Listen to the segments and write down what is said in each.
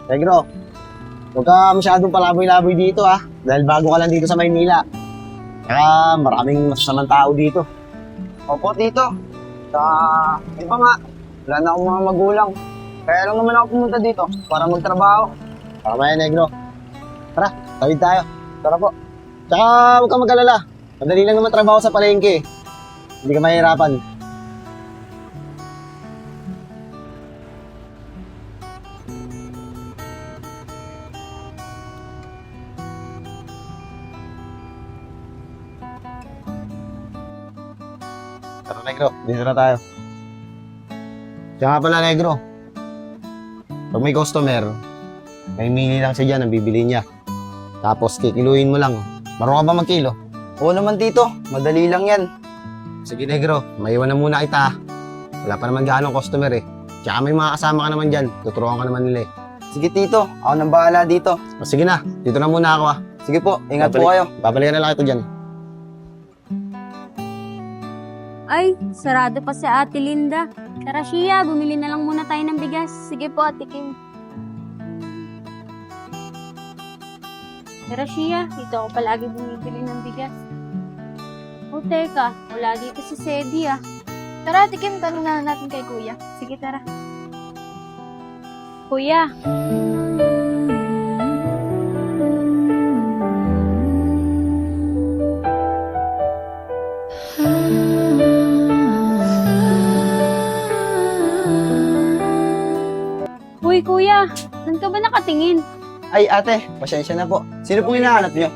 Negro, huwag ka masyadong palaboy-laboy dito dahil bago ka lang dito sa Maynila. Kaya maraming masasamang tao dito. Opo, tito. Di ba nga, wala na akong mga magulang. Kaya lang naman ako pumunta dito para magtrabaho. Tama yan, Negro. Tara, tawid tayo. Tara po. Tsaka huwag kang mag-alala. Madali lang naman trabaho sa palengke. Hindi ka mahihirapan. Tara, Negro. Dito na tayo. Siya nga pala, Negro. Pag may customer, may mili lang siya dyan ang bibili niya. Tapos kikiluhin mo lang. Marunong ka ba magkilo? Oo naman, tito. Madali lang yan. Sige, Negro. Maiwan na muna kita. Wala pa naman gaano customer eh. Tsaka may mga kasama ka naman dyan. Tuturuan ka naman nila eh. Sige, tito. Ako nang bahala dito. O, sige na. Dito na muna ako Sige po, ingat po kayo. Babalikan na lang ito dyan. Ay, sarado pa si Ate Linda. Tara, Shia, bumili na lang muna tayo ng bigas. Sige po, Ate Kim. Tara, Shia, dito ako palagi bumibili ng bigas. O, teka, wala dito si Sedi Tara, Ate Kim, tanong na natin kay Kuya. Sige, tara. Kuya. Uy, kuya, saan ka ba nakatingin? Ay, ate, pasensya na po. Sino pong hinahanap nyo?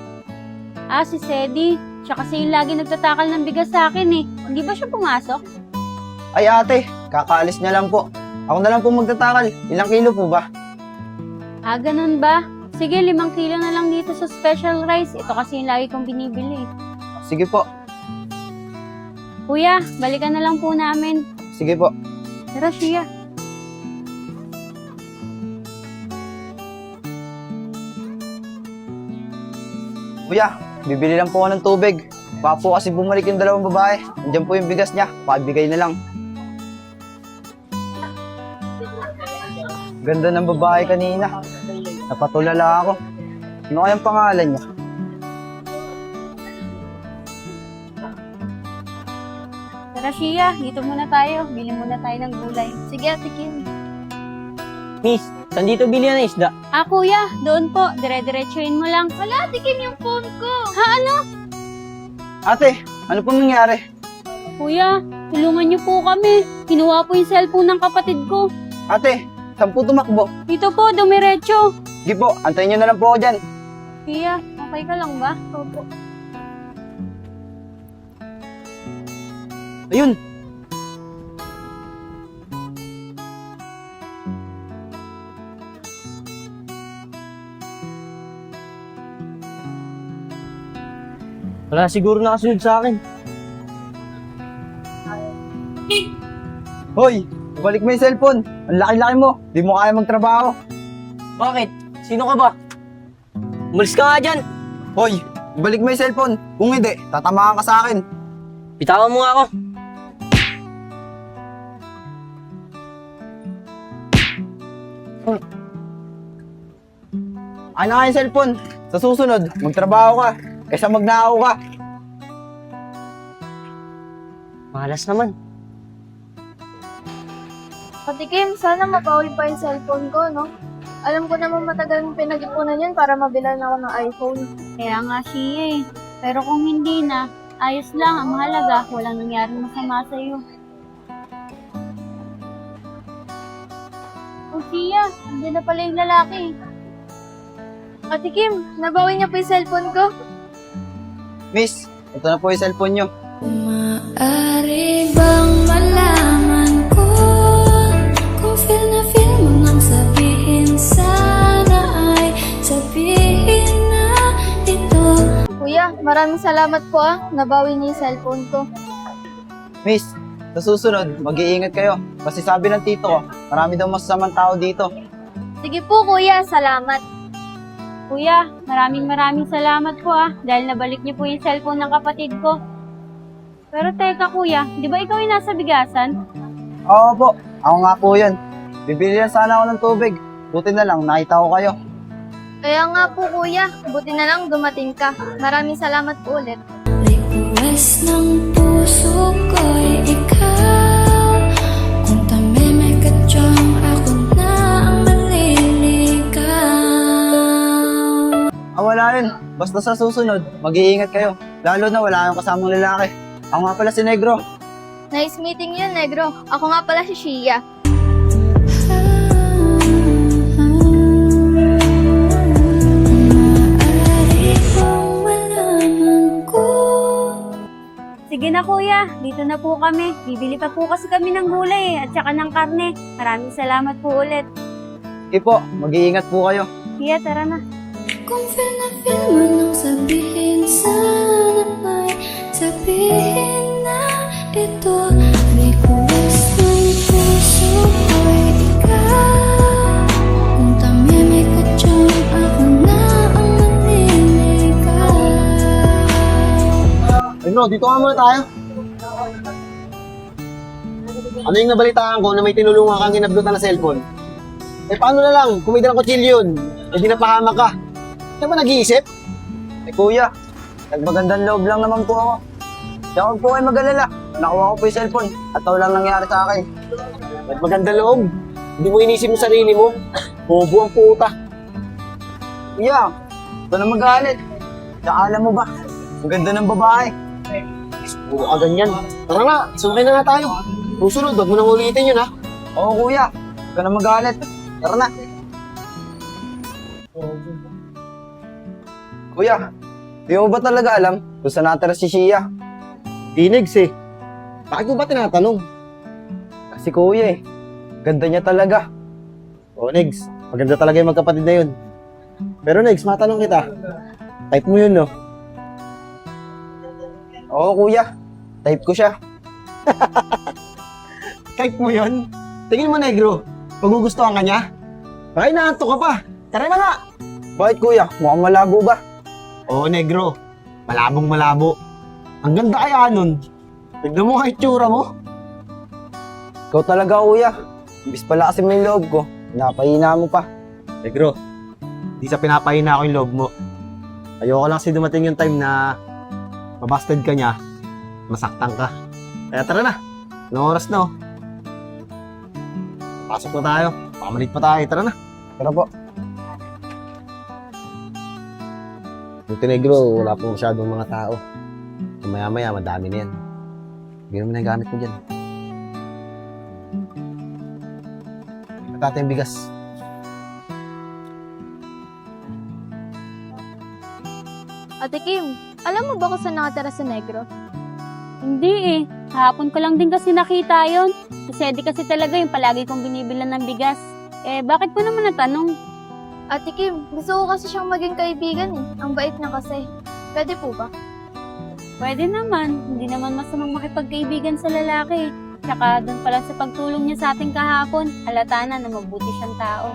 Si Sedi. Siya kasi yung lagi nagtatakal ng bigas sa akin eh. Hindi ba siya pumasok? Ay, ate, kakaalis niya lang po. Ako na lang po magtatakal. Ilang kilo po ba? Ganun ba? Sige, 5 kilo na lang dito sa special rice. Ito kasi yung lagi kong binibili. Sige po. Kuya, balikan na lang po namin. Sige po. Tara, Shia. Kuya, bibili lang po ako ng tubig. Baka po kasi bumalik yung dalawang babae. Andiyan po yung bigas niya. Pakibigay na lang. Ganda ng babae kanina. Napatulala ako. Ano kayang pangalan niya? Tara, Shia. Dito muna tayo. Bili muna tayo ng gulay. Sige, Ate Kim. Miss, saan dito bili ng isda? Kuya. Doon po. Dire-diretsuin mo lang. Wala, Ate Kim yung phone ko. Ano? Ate, ano pong nangyari? Kuya, tulungan niyo po kami. Kinuha po yung cellphone ng kapatid ko. Ate, saan po tumakbo? Dito po, dumiretso. Sige po, antayin nyo na lang po ako dyan. Kuya, okay ka lang ba? Opo. Ayun. Wala siguro nakasunod sa akin. Hoy, balik mo yung cellphone. Ang laki-laki mo. Di mo kaya magtrabaho. Bakit? Sino ka ba? Umalis ka nga dyan. Hoy, balik mo yung cellphone. Kung hindi, tatamaan ka sa akin. Bitawan mo nga ako. Ano nga yung cellphone? Sa susunod, magtrabaho ka. Kaysa magnakaw ka. Malas naman. Ate Kim, sana mapawi pa yung cellphone ko, no? Alam ko naman matagal mong pinag-ipunan yan para mabilan ako ng iPhone. Kaya nga siya eh. Pero kung hindi na, ayos lang. Ang mahalaga, walang nangyaring masama sa'yo. Oh, Sia, hindi na pala yung lalaki. Ate Kim, nabawi niya pa yung cellphone ko. Miss, ito na po yung cellphone nyo. Maaari bang malaman ko kung feel mo nang sabihin sana ay sabihin na ito. Kuya, maraming salamat po nabawi niya yung cellphone ko. Miss, sa susunod, mag-iingat kayo. Kasi sabi ng tito ko, marami daw masasamang tao dito. Sige po kuya, salamat. Kuya, maraming salamat po dahil nabalik niyo po yung cellphone ng kapatid ko. Pero teka kuya, di ba ikaw yung nasa bigasan? Oo po, ako nga po yun. Bibili lang sana ako ng tubig. Buti na lang, nakita ko kayo. Kaya nga po kuya, buti na lang dumating ka. Maraming salamat po ulit. Request ng puso ko'y ikaw. Kung tamimik at tiyang ako na ang maliligaw. Wala rin. Basta sa susunod, mag-iingat kayo. Lalo na wala kayong kasamang lalaki. Ako nga pala si Negro. Nice meeting you, Negro. Ako nga pala si Shia. Maaari bang malaman ko? Sige na kuya, dito na po kami. Bibili pa po kasi kami ng gulay at saka ng karne. Maraming salamat po ulit. Sige po, mag-iingat po kayo. Kuya, tara na. Kung feel na feel mo nang sabihin, sana may sabihin na ito. Request ng puso ko'y ikaw. Kung tamimik at tiyang ako na ang maniligaw. Negro, dito ka muna tayo. Ano yung nabalitaan ko na may tinulungan kang ginablutan na cellphone? Eh paano na lang, kung may dalang kutsilyo yun, eh di napahamak ka. Hindi ba nag-iisip? Kuya, nagmagandang loob lang naman po ako. Kaya huwag po kayo mag-alala. Nakuha ko po yung cellphone at walang nangyari sa akin. At maganda loob. Hindi mo inisip mo sarili mo. Bobo ang puta. Kuya, ito na magalit. Tsaka alam mo ba, ang ganda ng babae. Puro ka ganyan. Tara nga, sumakay na nga tayo. Susunod, wag mo nang ulitin yun ha. Oo kuya, huwag ka na magalit. Tara na. Kuya, di mo ba talaga alam kung saan natira si Shia? Dinegs eh. Bakit mo ba tinatanong? Kasi kuya ganda niya talaga. O Negs, maganda talaga yung magkapatid na yun. Pero Negs, matanong kita. Type mo yun no? Oo kuya, type ko siya. Type mo yun? Tingin mo Negro, pagugustuhan ka niya? Baka inaantok ka pa. Tara na nga. Bakit kuya, mukhang malabo ba? Oo Negro, malabong malabo. Ang ganda kaya nun. Tignan mo ang itsura mo. Ikaw talaga kuya. Ibis pala kasi may loob ko, pinapahina mo pa. Negro, di sa pinapahina ko yung loob mo. Ayoko lang kasi dumating yung time na mabasted ka niya, masaktan ka. Kaya tara na. Anong oras na oh? Pasok na tayo. Pamalit pa tayo. Tara na. Tara po. Buti Negro, wala po masyadong mga tao. Maya-maya, madami na yan. Bigyan mo na yung gamit mo dyan. Patata yung bigas. Ate Kim, alam mo ba kung saan nakatira si Negro? Hindi eh. Hapon ko lang din kasi nakita yon. Si Eddie kasi talaga yung palagi kong binibilan ng bigas. Eh, bakit po naman natanong? Ate Kim, gusto ko kasi siyang maging kaibigan eh. Ang bait niya kasi. Pwede po ba? Pwede naman. Hindi naman masamang makipagkaibigan sa lalaki. Tsaka doon pala sa pagtulong niya sa ating kahapon, halata na mabuti siyang tao.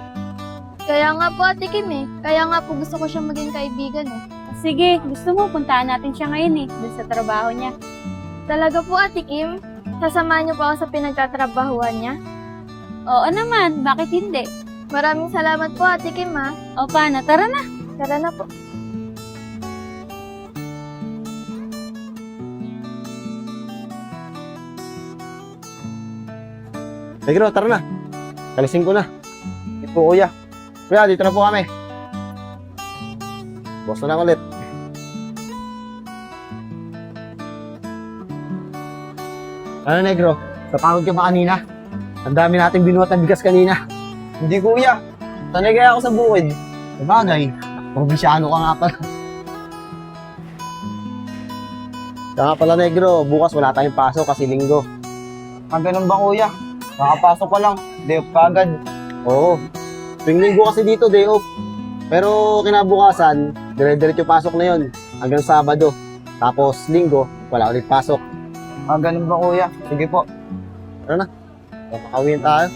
Kaya nga po Ate Kim eh. Kaya nga po gusto ko siyang maging kaibigan eh. Sige, gusto mo puntahan natin siya ngayon eh, doon sa trabaho niya. Talaga po Ate Kim? Sasamahan niyo pa ako sa pinagtatrabahuan niya? Oo naman, bakit hindi? Maraming salamat po Ate Kim ha. O paano, tara na. Tara na po. Negro, tara na. Kalisin ko na. Hindi po kuya. Kuya, dito na po kami. Boss na lang ulit. Ano Negro? Napagod ka ba kanina? Ang dami nating binuhat ng bigas kanina. Hindi kuya. Sanay kaya ako sa bukid. Sabagay, probinsyano ka nga pala. Kaya nga pala Negro, bukas wala tayong pasok kasi linggo. Ganun ba kuya? Nakapasok ko lang. Day off kagad. Oo. Tuwing linggo kasi dito, day off. Pero kinabukasan, dire-diretso pasok na yon hanggang Sabado. Tapos linggo, wala ulit pasok. Ganun ba kuya? Sige po. Papakawin tayo.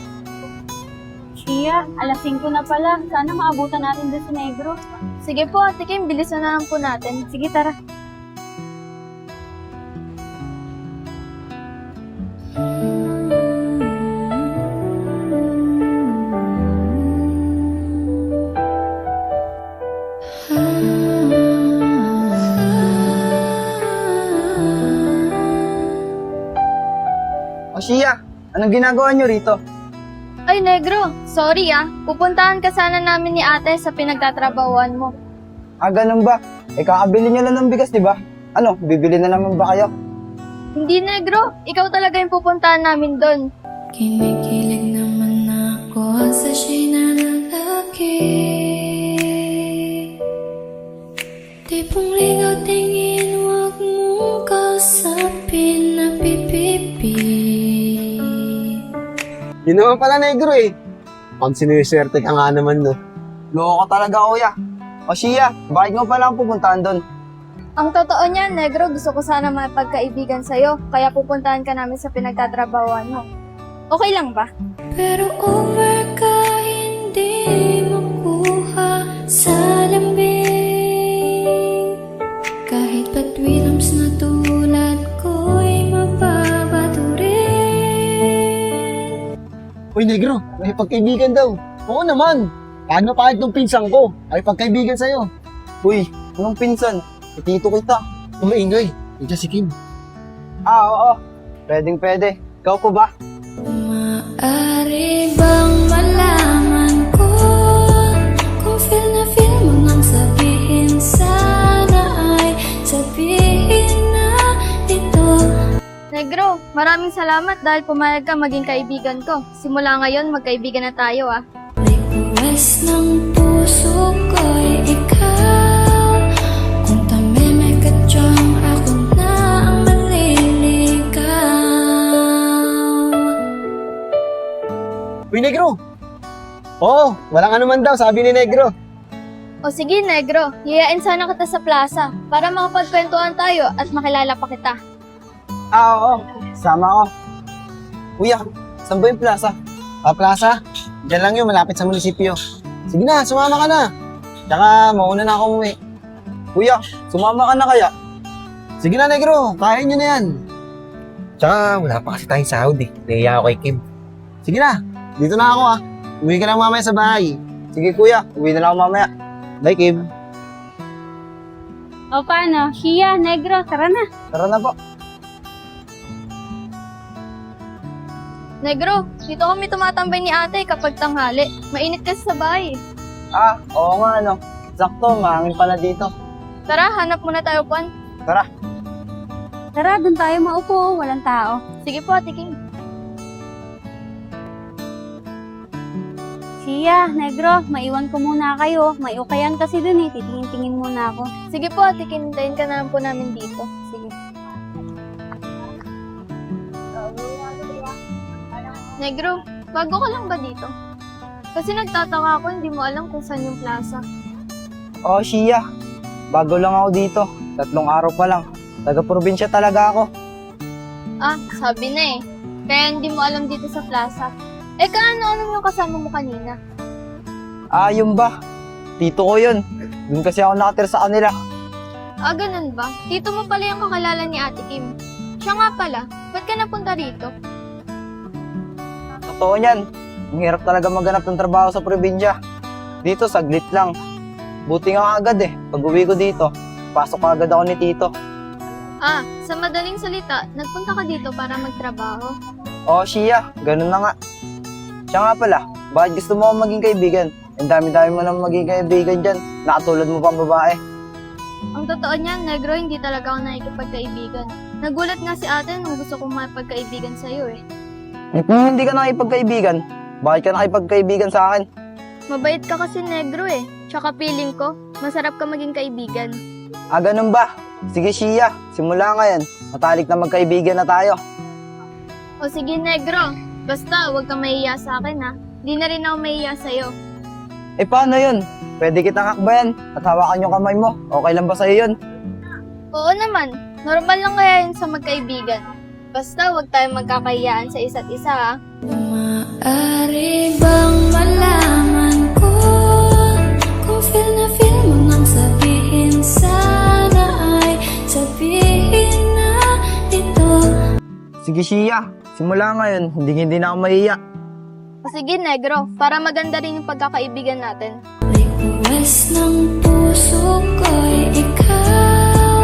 Shia, alas 5 na pala. Sana maabutan natin doon si Negro. Sige po Ate Kim, bilisan na lang po natin. Sige, tara. Shia, anong ginagawa nyo rito? Ay, Negro, sorry pupuntahan ka sana namin ni ate sa pinagtatrabahuan mo. Ah, ganun ba? Eh, kakabili nyo lang ng bigas, di ba? Ano, bibili na naman ba kayo? Hindi, Negro, ikaw talaga yung pupuntahan namin doon. Kinikilig naman ako sa siya'y nanlalaki. Tipong ligaw tingin, wag mong kausapin na pipipi. Yun naman pala, negro eh. Pag siniswerte ka nga naman, no? Loko ka talaga, kuya. O Shia, bakit nga pala ang pupuntahan doon? Ang totoo niyan, Negro, gusto ko sana mapagkaibigan sa'yo, kaya pupuntahan ka namin sa pinagtatrabahuan mo. Okay lang ba? Pero over ka hindi makuha sa lambing. Kahit patwilams na tulad ko'y mababato rin. Uy, negro, may pagkaibigan daw. Oo naman. Paano pa itong pinsang ko? Ay pagkaibigan sa'yo. Uy, anong pinsan? Tito kita. Umaingay. Nandiyan si Kim. Ah, oo. Pwedeng pwede. Ikaw ko ba? Maaari bang malaman ko kung feel na feel mo nang sabihin sana ay sabihin na ito. Negro, maraming salamat dahil pumayag ka maging kaibigan ko. Simula ngayon, magkaibigan na tayo Request ng puso ko'y ikaw. Kung tameme ka dyan, ako na ang maliligaw. Uy, negro. Oo, walang anuman daw, sabi ni negro. O sige, Negro, hiyain sana kita sa plaza para makapagkwentuhan tayo at makilala pa kita. Ah, oo. Sama ko. Kuya, saan ba yung plaza? Plaza? Diyan lang yun, malapit sa munisipyo. Sige na, sumama ka na. Tsaka, mauna na ako umuwi. Kuya, sumama ka na kaya? Sige na, negro, kaya nyo na yan. Tsaka, wala pa kasi tayong sahod eh. Nahiya ako kay Kim. Sige na, dito na ako ah. Umuwi ka lang mamaya sa bahay. Sige kuya, uwi na lang ako mamaya. Bye, Kim. O paano? Shia, Negro, tara na. Tara na po. Negro, dito kami tumatambay ni ate kapag tanghali. Mainit kasi sa bahay. Ah, oo nga ano. Sakto, mahangin pala dito. Tara, hanap muna tayo, Juan. Tara. Tara, dun tayo maupo, walang tao. Sige po, Ate Kim. Shia, Negro, maiwan ko muna kayo. May ukayan kasi dun eh, titingin-tingin muna ako. Sige po, Ate Kim, hintayin ka naman po namin dito. Sige. Negro, bago ka lang ba dito? Kasi nagtataka ako, hindi mo alam kung saan yung plaza. Oo, Shia. Bago lang ako dito. 3 araw pa lang. Taga-probinsya talaga ako. Ah, sabi na eh. Kaya hindi mo alam dito sa plaza. Eh, kaano-ano yung kasama mo kanina? Ah, yun ba? Tito ko yun. Doon kasi ako nakatira sa kanila. Ah, ganun ba? Tito mo pala yung kakilala ni Ate Kim. Siya nga pala, ba't ka napunta rito? Totoo niyan. Ang hirap talaga maghanap ng trabaho sa probinsya. Dito, saglit lang. Buti nga agad eh. Pag uwi ko dito, pasok agad ako ni Tito. Ah, sa madaling salita, nagpunta ka dito para magtrabaho. Oo, Shia. Ganun na nga. Siya nga pala, bakit gusto mo akong maging kaibigan? Ang dami-dami mo naman maging kaibigan dyan. Nakatulad mo pang babae. Ang totoo niyan, Negro, hindi talaga ako nakikipagkaibigan. Nagulat nga si ate nung gusto kong makipagkaibigan sa'yo eh. Kung hindi ka nakipagkaibigan, bakit ka nakipagkaibigan sa akin? Mabait ka kasi, Negro eh. Tsaka feeling ko, masarap ka maging kaibigan. Ah, ganun ba? Sige, Shia. Simula ngayon, matalik na magkaibigan na tayo. O sige, Negro. Basta, huwag kang mahiya sa akin ha. Di na rin ako mahiya sa'yo. Eh, paano yun? Pwede kitang hakbayan at hawakan yung kamay mo. Okay lang ba sa'yo yun? Oo naman. Normal lang kaya yun sa magkaibigan. Basta, huwag tayong magkakahiyaan sa isa't isa ha. Maaari bang malaman ko kung feel na feel mo nang sabihin sana ay sabihin na ito. Sige, Shia. Simula ngayon, hindi na ako mahiya. O sige, Negro. Para maganda rin yung pagkakaibigan natin. Request ng puso ko'y ikaw.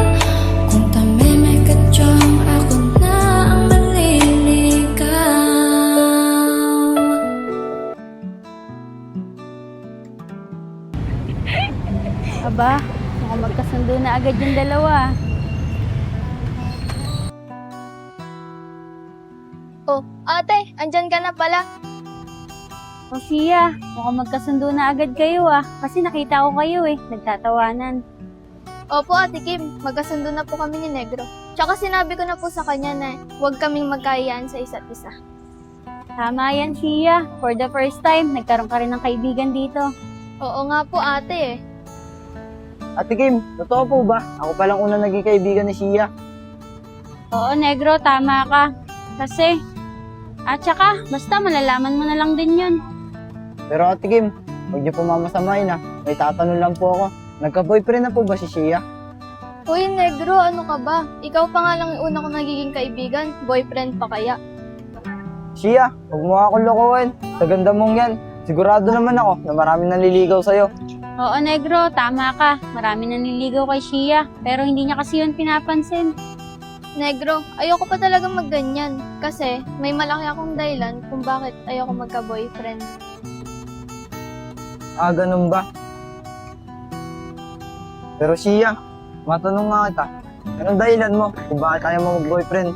Kung tameme ka dyan, ako na ang maliligaw. Aba, mukhang magkasundo na agad yung dalawa. Oh, ate, andyan ka na pala. O siya, mukhang magkasundo na agad kayo kasi nakita ko kayo nagtatawanan. Opo, Ate Kim, magkasundo na po kami ni Negro. Tsaka sinabi ko na po sa kanya na huwag kaming magkahiyaan sa isa't isa. Tama yan, Shia. For the first time, nagkaroon ka rin ng kaibigan dito. Oo nga po, ate Ate Kim, totoo po ba? Ako palang unang naging kaibigan ni Shia. Oo, Negro, tama ka. Kasi, at saka, basta malalaman mo na lang din yun. Pero Ate Kim, huwag niyo po mamasamain May tatanong lang po ako. Nagka-boyfriend na po ba si Shia? Uy, Negro, ano ka ba? Ikaw pa nga lang yung una kong nagiging kaibigan. Boyfriend pa kaya? Shia, huwag mo akong lokohin. Sa ganda mong yan. Sigurado naman ako na marami naliligaw sa'yo. Oo, Negro, tama ka. Marami naniligaw kay Shia, pero hindi niya kasi yun pinapansin. Negro, ayoko pa talaga magganyan. Kasi may malaki akong dahilan kung bakit ayoko magka-boyfriend. Ah, ganun ba? Pero Shia, matanong nga kita. Anong dahilan mo kung bakit ayaw mo mag-boyfriend?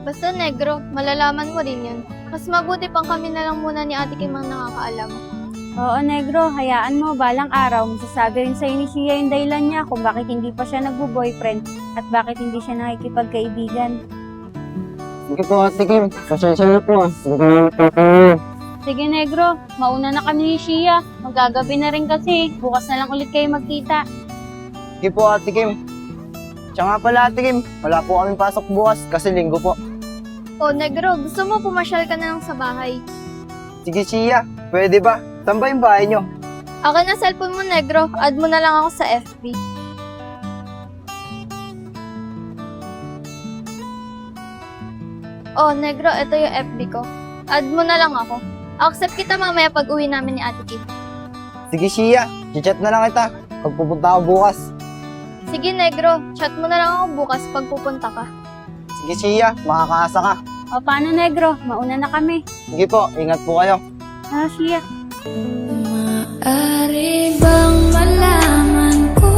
Basta Negro, malalaman mo rin yun. Mas mabuti pang kami na lang muna ni Ate Kim ang nakakaalam. Oo, Negro, hayaan mo, balang araw, masasabi rin sa'yo ni Shia yung dahilan niya kung bakit hindi pa siya nagbo-boyfriend at bakit hindi siya nakikipagkaibigan. Sige po, Ate Kim. Pasensya na po. Sige, Negro, mauna na kami ni Shia. Magagabi na rin kasi, bukas na lang ulit kayo magkita. Sige po, Ate Kim. Siya nga pala, Ate Kim. Wala po kaming pasok bukas kasi linggo po. Oh, Negro, gusto mo pumasyal ka na lang sa bahay? Sige, Shia. Pwede ba? Saan ba yung bahay niyo? Akin na cellphone mo, Negro. Add mo na lang ako sa FB. Oh, Negro, ito yung FB ko. Add mo na lang ako. Accept kita mamaya pag uwi namin ni Ate Kim. Sige, Shia. Chat na lang kita pag pupunta ako bukas. Sige, Negro. Chat mo na lang ako bukas pag pupunta ka. Sige, Shia. Makakaasa ka. O, paano, Negro? Mauna na kami. Sige po. Ingat po kayo. Shia. Maaari bang malaman ko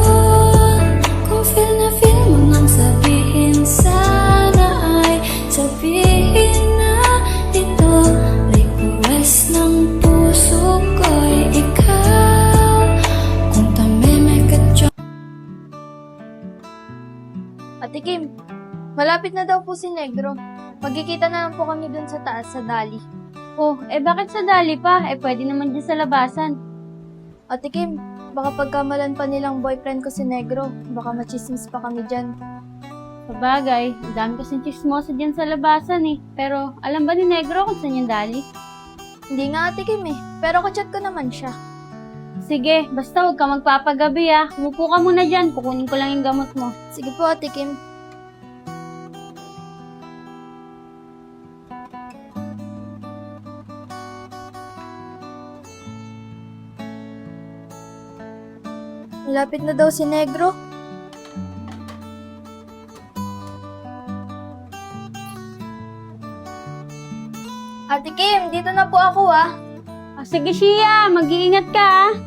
kung feel na feel mo nang sabihin sana ay sabihin na ito. Request ng puso ko'y ikaw. Kung tameme ka dyan. Ate Kim, malapit na daw po si Negro. Magkikita na lang po kami dun sa taas sa Dali. Oh, bakit sa dali pa? Pwede naman dyan sa labasan. Ate Kim, baka pagkamalan pa nilang boyfriend ko si Negro. Baka machismis pa kami dyan. Sabagay, ang dami kasing chismoso dyan sa labasan Pero, alam ba ni Negro kung saan yung dali? Hindi nga Ate Kim pero kachat ko naman siya. Sige, basta huwag ka magpapagabi Umupo ka muna dyan, kukunin ko lang yung gamot mo. Sige po Ate Kim. Malapit na daw si Negro. Ate Kim, dito na po ako Sige, Shia, mag-iingat ka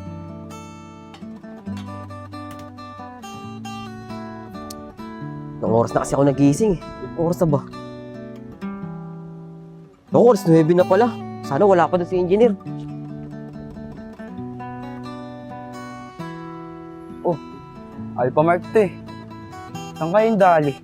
Nung oras na kasi ako nagising Anong oras na ba? Nung oras, 9 na pala. Sana wala pa doon si engineer. Alpha Mart to Saan kayong dali?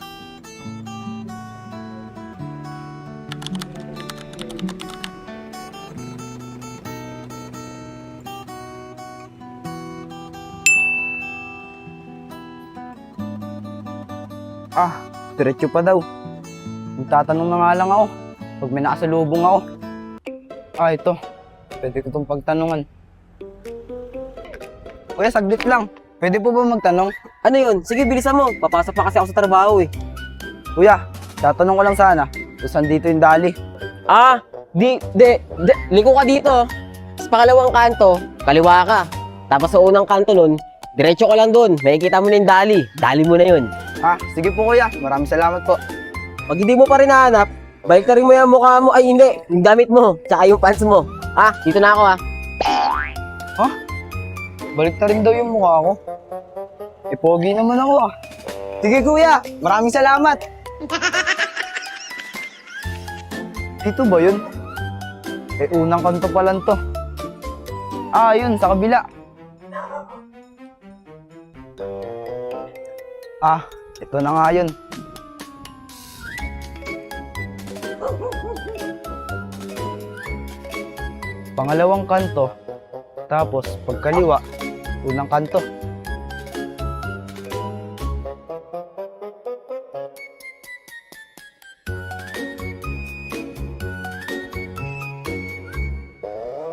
Diretso pa daw. Magtatanong na nga lang ako. Pag may nakasalubong ako. Ito. Pwede ko itong pagtanungan. Kuya, saglit lang. Pwede po ba magtanong? Ano yun? Sige, bilisan mo. Papasok pa kasi ako sa trabaho Kuya, tatanong ko lang sana. Kung saan dito yung dali? Liko ka dito. Sa pangalawang kanto, kaliwa ka. Tapos sa unang kanto nun, diretso ka lang doon. Makikita mo na yung dali. Dali mo na yun. Sige po kuya. Maraming salamat po. Pag hindi mo pa rin nahanap, balik na rin mo yung mukha mo. Ay, hindi. Yung damit mo. Tsaka yung pants mo. Dito na ako Balik na rin daw yung mukha ko. Pogi naman ako ah. Sige kuya, maraming salamat. Dito ba yun? Unang kanto pa lang to. Yun, sa kabila. Ito na nga yun. Pangalawang kanto, tapos pagkaliwa, unang kanto.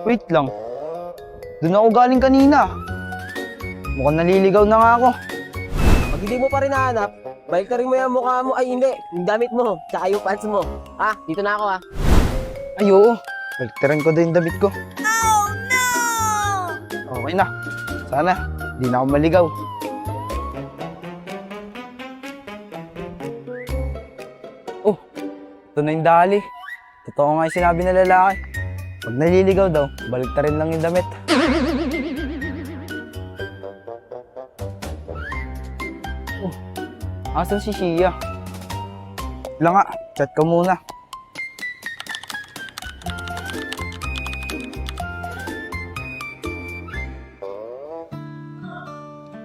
Wait lang. Doon ako galing kanina. Mukhang naliligaw na nga ako. Pag hindi mo pa rin nahanap, balik na rin mo yung mukha mo. Ay, hindi. Yung damit mo, tsaka yung pants mo. Dito na ako Ay, oo. Baliktaran ko din yung damit ko. Oh, no! Okay na. Sana, di na ako maligaw. Oh, ito na yung dali. Totoo nga yung sinabi ng lalaki. Pag naliligaw daw, baliktarin lang yung damit. Oh, asan si Shia? Wala nga, chat ka muna.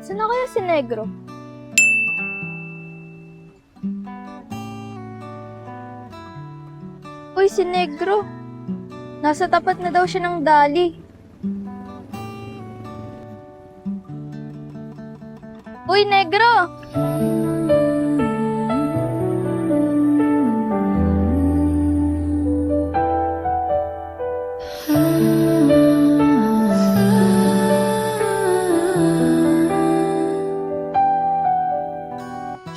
Saan na kaya si Negro? Uy, si Negro. Nasa tapat na daw siya ng dali. Uy, Negro!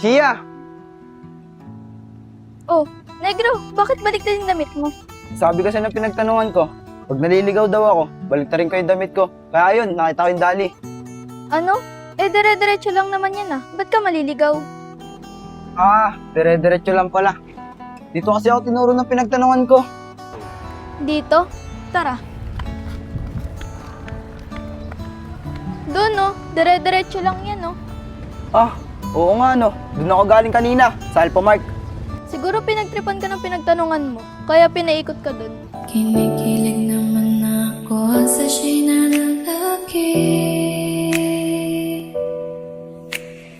Shia! Oh, Negro, bakit baliktad yung damit mo? Sabi kasi ng pinagtanungan ko, pag naliligaw daw ako, baliktarin ko yung damit ko. Kaya ayun, nakita ko yung dali. Ano? Dire-diretso lang naman yan ah. Ba't ka maliligaw? Dire-diretso lang pala. Dito kasi ako tinuro ng pinagtanungan ko. Dito? Tara. Doon no, dire-diretso lang yan no. Oo nga no. Doon ako galing kanina, sa Alphamark. Siguro pinagtripan ka ng pinagtanungan mo, kaya pinaikot ka doon. Kinikilig naman ako sa siya'y lalaki.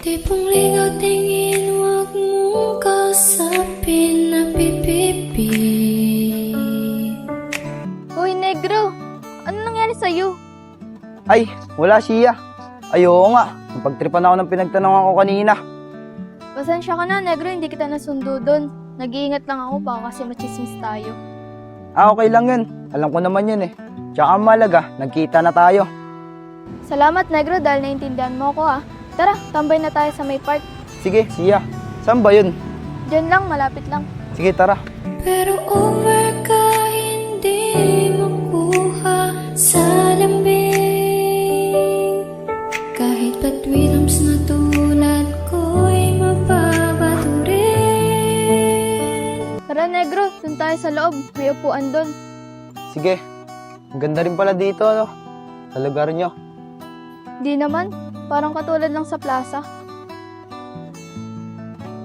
Tipong ligaw tingin, huwag mong kausapin na pipipi. Uy, Negro! Ano nangyari sa'yo? Ay, wala Shia. Ay, oo nga. Napagtripan ako ng pinagtanungan ko kanina. Pasensya ka na, Negro, hindi kita nasundo doon. Nag-iingat lang ako, baka kasi machismis tayo. Okay lang yun. Alam ko naman yun eh. Tsaka ang malaga, nagkita na tayo. Salamat, Negro, dahil naintindihan mo ako ah. Tara, tambay na tayo sa may park. Sige, Shia. Saan ba yun? Diyan lang, malapit lang. Sige, tara. Pero over ka, hindi makuha sa lambing. Kahit patwilams na tulad ko'y mababato rin. Tara, Negro, dun tayo sa loob. May upuan doon. Sige. Ang ganda rin pala dito, no? Sa lugar nyo. Di naman, parang katulad lang sa plaza.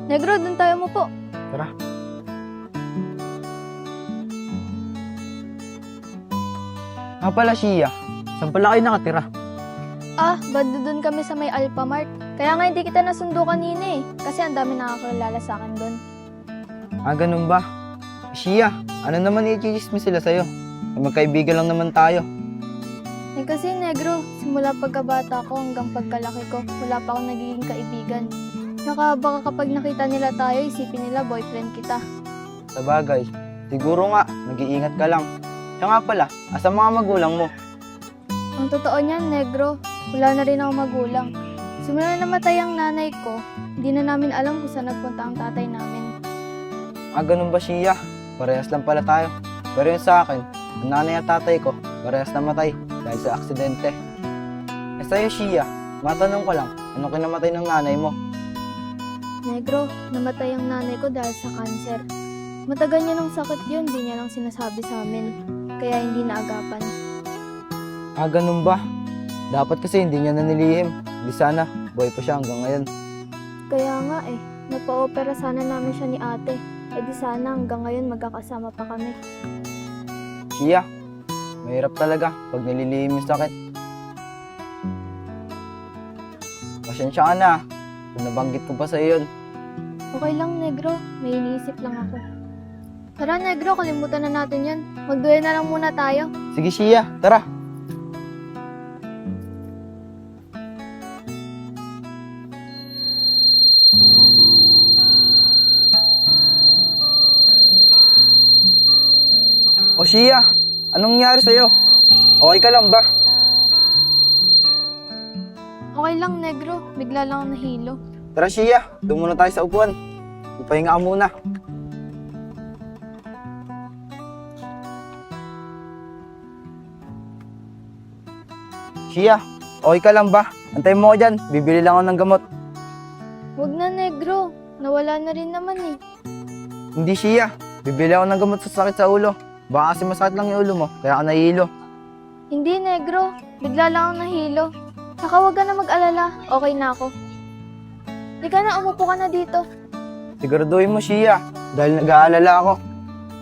Negro, dun tayo mo po. Tara. Pala, Shia. Saan pala kayo nakatira? Bando dun kami sa may Alphamart. Kaya nga hindi kita nasundo kanina eh. Kasi ang dami nakakilala sa akin dun. Ganun ba? Shia, ano naman i-chismis sila sa'yo? Magkaibigan lang naman tayo. Eh kasi, Negro, simula pagkabata ko hanggang pagkalaki ko, wala pa akong nagiging kaibigan. Tsaka baka kapag nakita nila tayo, isipin nila boyfriend kita. Sa bagay, siguro nga, nag-iingat ka lang. Siya nga pala, asa mga magulang mo? Ang totoo niyan, Negro, wala na rin ako magulang. Simula na namatay ang nanay ko, hindi na namin alam kung saan nagpunta ang tatay namin. Ganun ba, Shia? Parehas lang pala tayo. Pero yun sa akin, ang nanay at tatay ko, parehas namatay dahil sa aksidente. Sa'yo, Shia, matanong ko lang, ano kinamatay ng nanay mo? Negro, namatay ang nanay ko dahil sa cancer. Matagal niya ng sakit yun, di niya lang sinasabi sa amin. Kaya hindi naagapan. Ganun ba? Dapat kasi hindi niya nanilihim. Di sana, buhay pa siya hanggang ngayon. Kaya nga eh, nagpa-opera sana namin siya ni ate. Eh di sana hanggang ngayon magkakasama pa kami. Shia, mahirap talaga pag nililihim yung sakit. Pasensya ka na, kung nabanggit ko pa sa yun. Okay lang, Negro. May iniisip lang ako. Tara, Negro, kalimutan na natin yan. Magduel na lang muna tayo. Sige Shia, tara. O Shia, anong nangyari sa'yo? Okay ka lang ba? Okay lang, Negro. Bigla lang ako nahilo. Tara Shia, doon muna tayo sa upuan. Ipahinga ka muna. Shia, okay ka lang ba? Antayin mo ko dyan, bibili lang ako ng gamot. Huwag na, Negro. Nawala na rin naman eh. Hindi Shia, bibili ako ng gamot sa sakit sa ulo. Baka kasi masakit lang yung ulo mo, kaya ka nahihilo. Hindi, Negro. Bigla lang ako nahilo. Saka huwag ka na mag-alala. Okay na ako. Di ka na, umupo ka na dito. Siguraduhin mo Shia, dahil nag-aalala ako.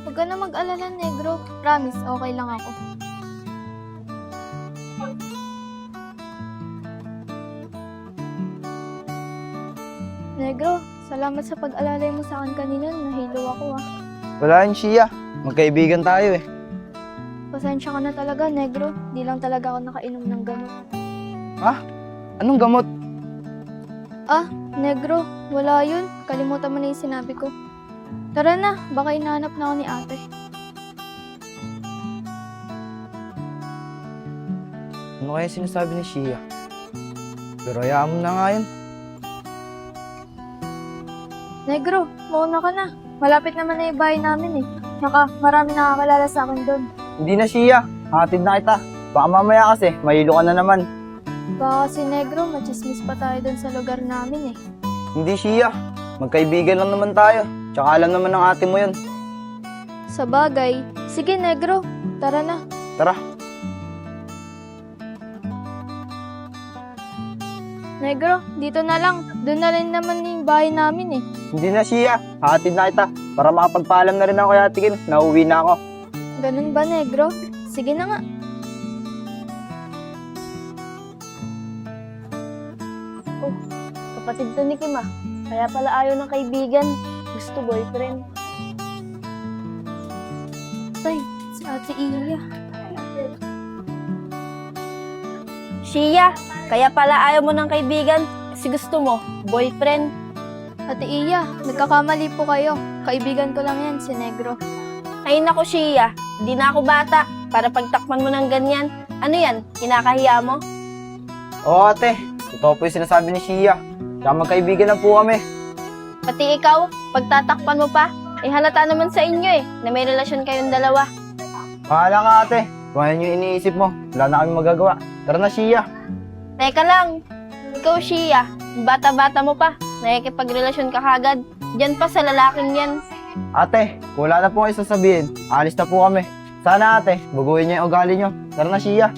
Huwag ka na mag-alala, Negro. Promise, okay lang ako. Negro, salamat sa pag-alalay mo sa akin kanina. Nahilo ako ah. Wala yun Shia, magkaibigan tayo eh. Pasensya ka na talaga, Negro. Di lang talaga ako nakainom ng gamot. Anong gamot? Negro, wala yun. Kalimutan mo na yung sinabi ko. Tara na, baka inahanap na ako ni ate. Ano kaya sinasabi ni Shia? Pero hayaan mo na nga yun. Negro, mauna ka na. Malapit naman na yung bahay namin eh. Saka marami nakakalala sa akin doon. Hindi na Shia, hatid na kita. Baka mamaya kasi, mahilo ka na naman. Baka si Negro, machismis pa tayo doon sa lugar namin eh. Hindi Shia, magkaibigan lang naman tayo. Tsaka alam naman ng ate mo yun. Sa bagay, sige Negro, tara na. Tara. Negro, dito na lang. Doon na rin naman yung bahay namin eh. Hindi na Shia, hatid na kita. Para makapagpaalam na rin ako kay Ate Kim, nauwi na ako. Ganun ba, Negro? Sige na nga. Oh, kapatid to ni Kim ah. Kaya pala ayaw ng kaibigan. Gusto boyfriend. Tay, si Ate Iya. Shia, kaya pala ayaw mo ng kaibigan kasi gusto mo, boyfriend. Ate Iya, nagkakamali po kayo. Kaibigan ko lang yan, si Negro. Ay naku Shia, di na ako bata para pagtakpan mo ng ganyan. Ano yan, kinakahiya mo? Oo ate, totoo po yung sinasabi ni Shia. Tsaka magkaibigan lang po kami. Pati ikaw, pagtatakpan mo pa, eh halata naman sa inyo eh, na may relasyon kayong dalawa. Bahala ka ate, kung ano yung iniisip mo, wala na kami magagawa. Tara na Shia. Teka lang, ikaw Shia, bata-bata mo pa, nakikipagrelasyon ka kagad. Diyan pa sa lalaking yan. Ate, kung wala na po kayo sasabihin, alis na po kami. Sana ate, baguhin niyo yung ugali niyo. Tara na Shia.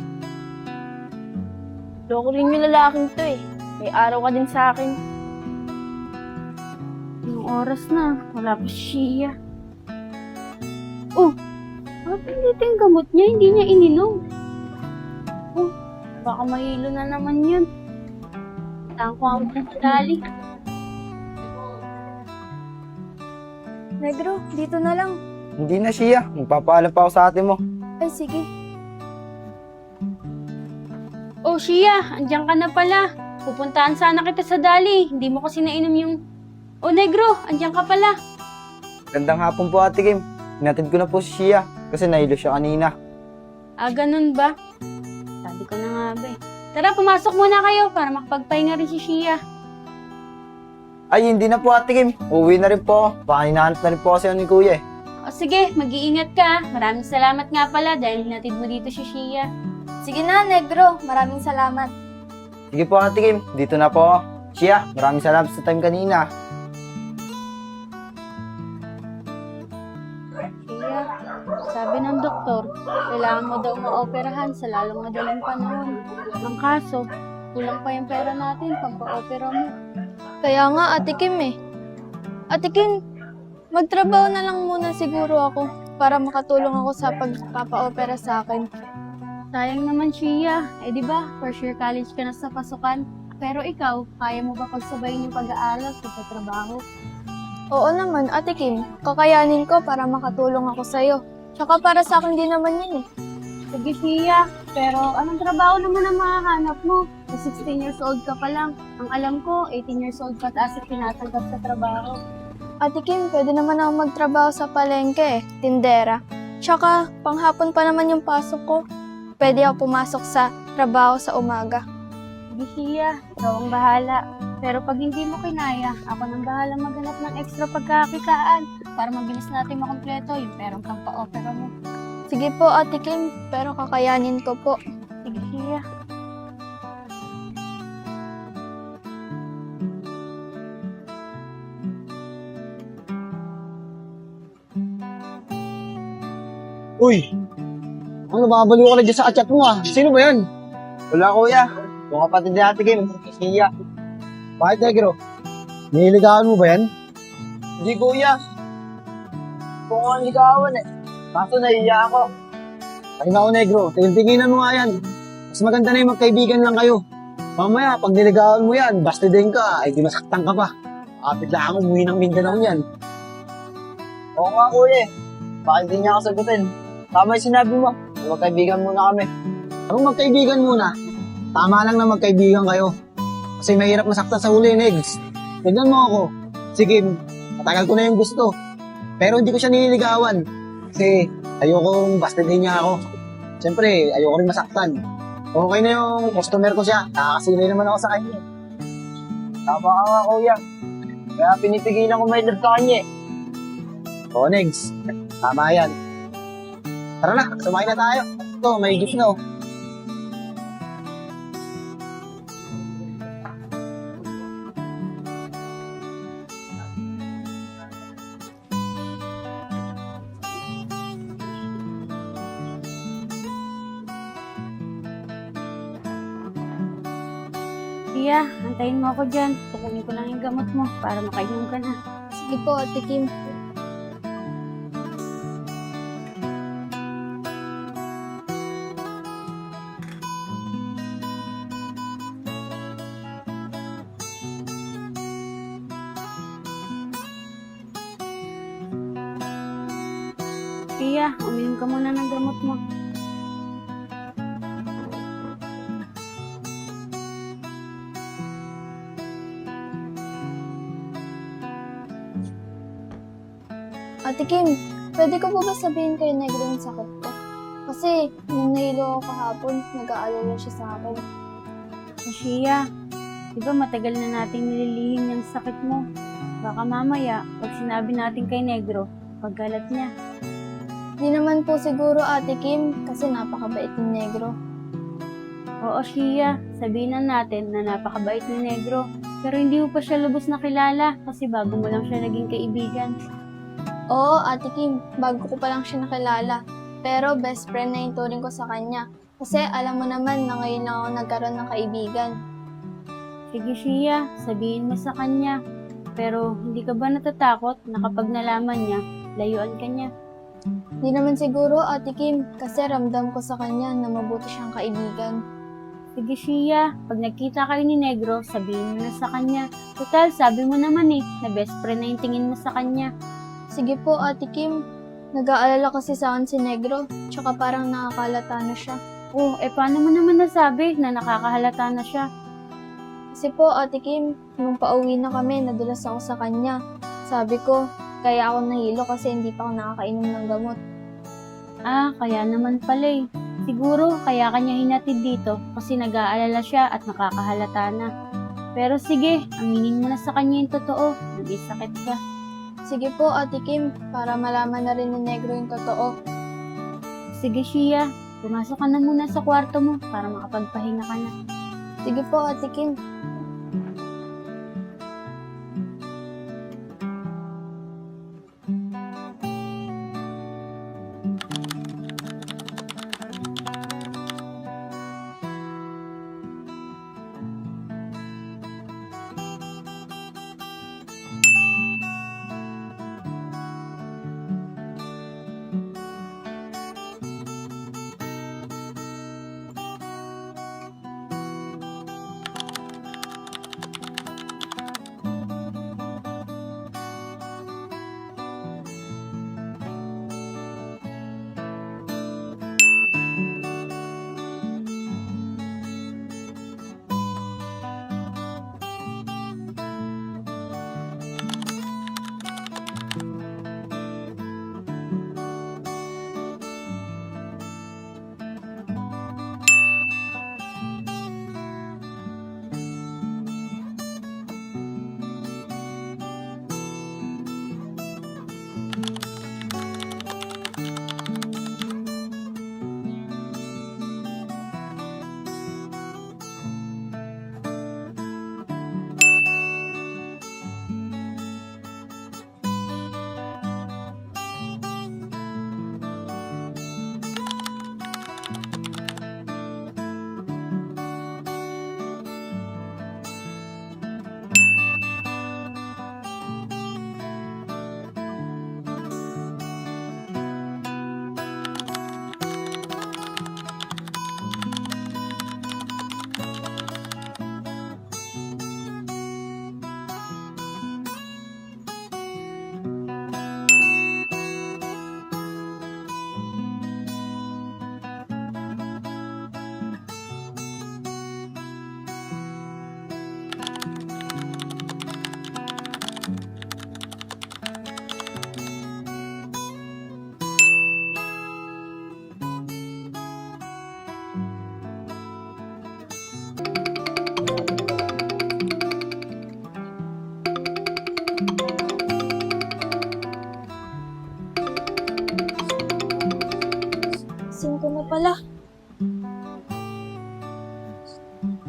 Loko rin yung lalaking to eh. May araw ka din sa akin. Yung oras na, wala pa si Shia. Oh, bakit dito yung gamot niya? Hindi niya ininom. Oh, baka mahilo na naman yun. Saan ko ang dali? Negro, dito na lang. Hindi na Shia, magpapaalam pa ako sa ate mo. Ay, sige. Oh, Shia, andiyan ka na pala. Pupuntahan sana kita sa dali. Hindi mo kasi nainom yung... Oh, Negro, andiyan ka pala. Gandang hapon po ate Kim. Hinatid ko na po si Shia kasi nahilo siya kanina. Ah, ganun ba? Sabi ko na nga ba eh. Tara, pumasok muna kayo para makapagpahinga rin si Shia. Ay, hindi na po ate Kim. Uwi na rin po ako. Baka hinahanap na rin po kasi ni kuya eh. O sige, mag-iingat ka. Maraming salamat nga pala dahil hinatid mo dito si Shia. Sige na, Negro. Maraming salamat. Sige po ate Kim, dito na po ako. Shia, maraming salamat sa time kanina. Shia, sabi ng doktor, kailangan mo daw maoperahan sa lalong madaling panahon. Ang kaso, Kulang pa yung pera natin pag pa-opera mo. Kaya nga, Ate Kim eh. Ate Kim, magtrabaho na lang muna siguro ako para makatulong ako sa pagpapa-opera sa akin. Sayang naman, Shia. Eh di ba, first year college ka na sa pasukan. Pero ikaw, kaya mo ba pagsabayin yung pag-aaral sa trabaho? Oo naman, Ate Kim. Kakayanin ko para makatulong ako sa'yo. Tsaka para sa akin din naman yun eh. Sige, Shia. Pero anong trabaho naman ang mahahanap mo? Sa 16 years old ka pa lang. Ang alam ko, 18 years old ka taas at tinatanggap sa trabaho. Ate Kim, pwede naman ako magtrabaho sa palengke eh. Tindera. Tsaka, panghapon pa naman yung pasok ko. Pwede ako pumasok sa trabaho sa umaga. Sige, Shia. Ikaw ang bahala. Pero pag hindi mo kinaya, ako nang bahala maghanap ng extra pagkakitaan para mabilis natin makumpleto yung perang pang pa-opera mo. Sige po, Ate Kim, pero kakayanin ko po. Sige, Shia. Uy! Ano, babaliw ka na dyan sa chat mo ah. Sino ba yan? Wala kuya. Yung kapatid ni Ate Kim, siya. Bakit, Negro? Nililigawan mo ba yan? Hindi kuya. Kung ang ligawan eh. Kaso nahiya ako. Ay nako, Negro. Tingin-tinginan mo nga yan. Mas maganda na yung magkaibigan lang kayo. Mamaya, pag niligawan mo yan, basta din ka, ay di masaktan ka pa. Kapit lang ako, umuwi ng Mindanao yan. Oo nga kuya eh. Bakit hindi niya ako sagutin? Tama yung sinabi mo. Magkaibigan muna kami. Anong magkaibigan muna? Tama lang na magkaibigan kayo. Kasi mahirap masaktan sa huli, Negs. Tignan mo ako. Sige, matagal ko na yung gusto. Pero hindi ko siya nililigawan. Kasi ayokong bastihin niya ako. Siyempre, ayoko rin masaktan. Okay na yung customer ko siya. Nakakasilay naman ako sa kanya. Tama ka nga kuya. Kaya pinipigilan ko may love sa kanya eh. Oo, Negs. Tama yan. Tara na, sumayin na tayo. Ito, may gift na oh. Shia, antayin mo ako dyan. Kukunin ko lang yung gamot mo para makainom ka na. Sige po, Ate Kim. Shia, uminom ka muna ng gamot mo. Ate Kim, pwede ko po ba sabihin kay Negro yung sakit ko? Kasi, nung nahilo ako kahapon, nag-aalala siya sa akin. Shia, di ba matagal na nating nililihim yung sakit mo? Baka mamaya, pag sinabi natin kay Negro, paggalat niya. Di naman po siguro, Ate Kim, kasi napakabait ni Negro. Oo, Shia, sabihin na natin na napakabait ni Negro. Pero hindi mo pa siya lubos na kilala kasi bago mo lang siya naging kaibigan. Oo, Ate Kim, bago ko pa lang siya nakilala. Pero best friend na yung turing ko sa kanya. Kasi alam mo naman na ngayon lang ako nagkaroon ng kaibigan. Sige, Shia, sabihin mo sa kanya. Pero hindi ka ba natatakot na kapag nalaman niya, layuan ka niya? Di naman siguro, Ate Kim, kasi ramdam ko sa kanya na mabuti siyang kaibigan. Sige, Shia, pag nagkita kayo ni Negro, sabihin mo na sa kanya. Total, sabi mo naman na best friend na yung tingin mo sa kanya. Sige po, Ate Kim. Nag-aalala kasi sa akin si Negro, tsaka parang nakakalata na siya. Oh, paano mo naman nasabi na nakakahalata na siya? Kasi po, Ate Kim, nung pauwi na kami, nadulas ako sa kanya. Sabi ko, kaya ako nahilo kasi hindi pa ako nakakainom ng gamot. Ah, kaya naman pala. Siguro, kaya kanya hinatid dito kasi nag-aalala siya at nakakahalata na. Pero sige, aminin mo na sa kanya yung totoo. Nag-isakit ka. Sige po, Ate Kim, para malaman na rin ni Negro yung totoo. Sige, Shia. Pumasok ka na muna sa kwarto mo para makapagpahinga ka na. Sige po, Ate Kim.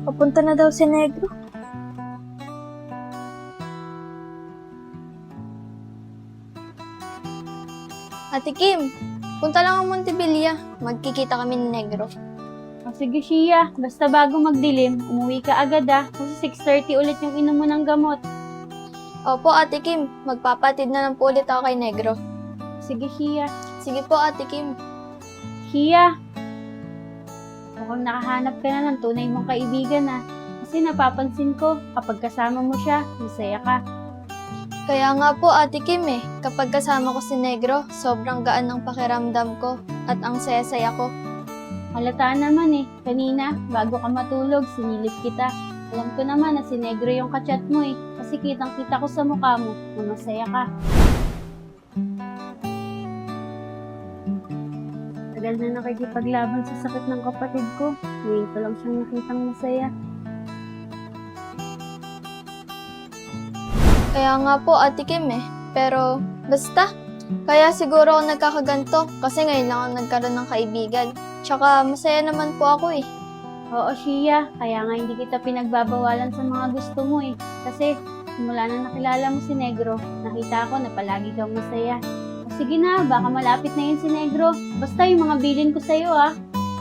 Papunta na daw si Negro. Ate Kim, punta lang ang Montevilla. Magkikita kami ni Negro. O sige, Shia. Basta bago magdilim, umuwi ka agad Kasi 6:30 ulit yung inom mo ng gamot. Opo, Ate Kim. Magpapatid na lang po ulit ako kay Negro. Sige, Shia. Sige po, Ate Kim. Shia! Mukhang nakahanap ka na ng tunay mong kaibigan Kasi napapansin ko, kapag kasama mo siya, masaya ka. Kaya nga po, Ate Kim kapag kasama ko si Negro, sobrang gaan ng pakiramdam ko at ang saya-saya ko. Halata naman Kanina, bago ka matulog, sinilip kita. Alam ko naman na si Negro yung kachat mo Kasi kitang-kita ko sa mukha mo na masaya ka. Tagal na nakikipaglaban sa sakit ng kapatid ko. Ngayon ko lang siyang nakitang masaya. Kaya nga po, Ate Kim Pero, basta. Kaya siguro ako nagkakaganto kasi ngayon lang ako nagkaroon ng kaibigan. Tsaka masaya naman po ako Oo, Shia. Kaya nga hindi kita pinagbabawalan sa mga gusto mo Kasi simula na nakilala mo si Negro, nakita ko na palagi kang masaya. O sige na, baka malapit na yun si Negro. Basta yung mga bilin ko sa'yo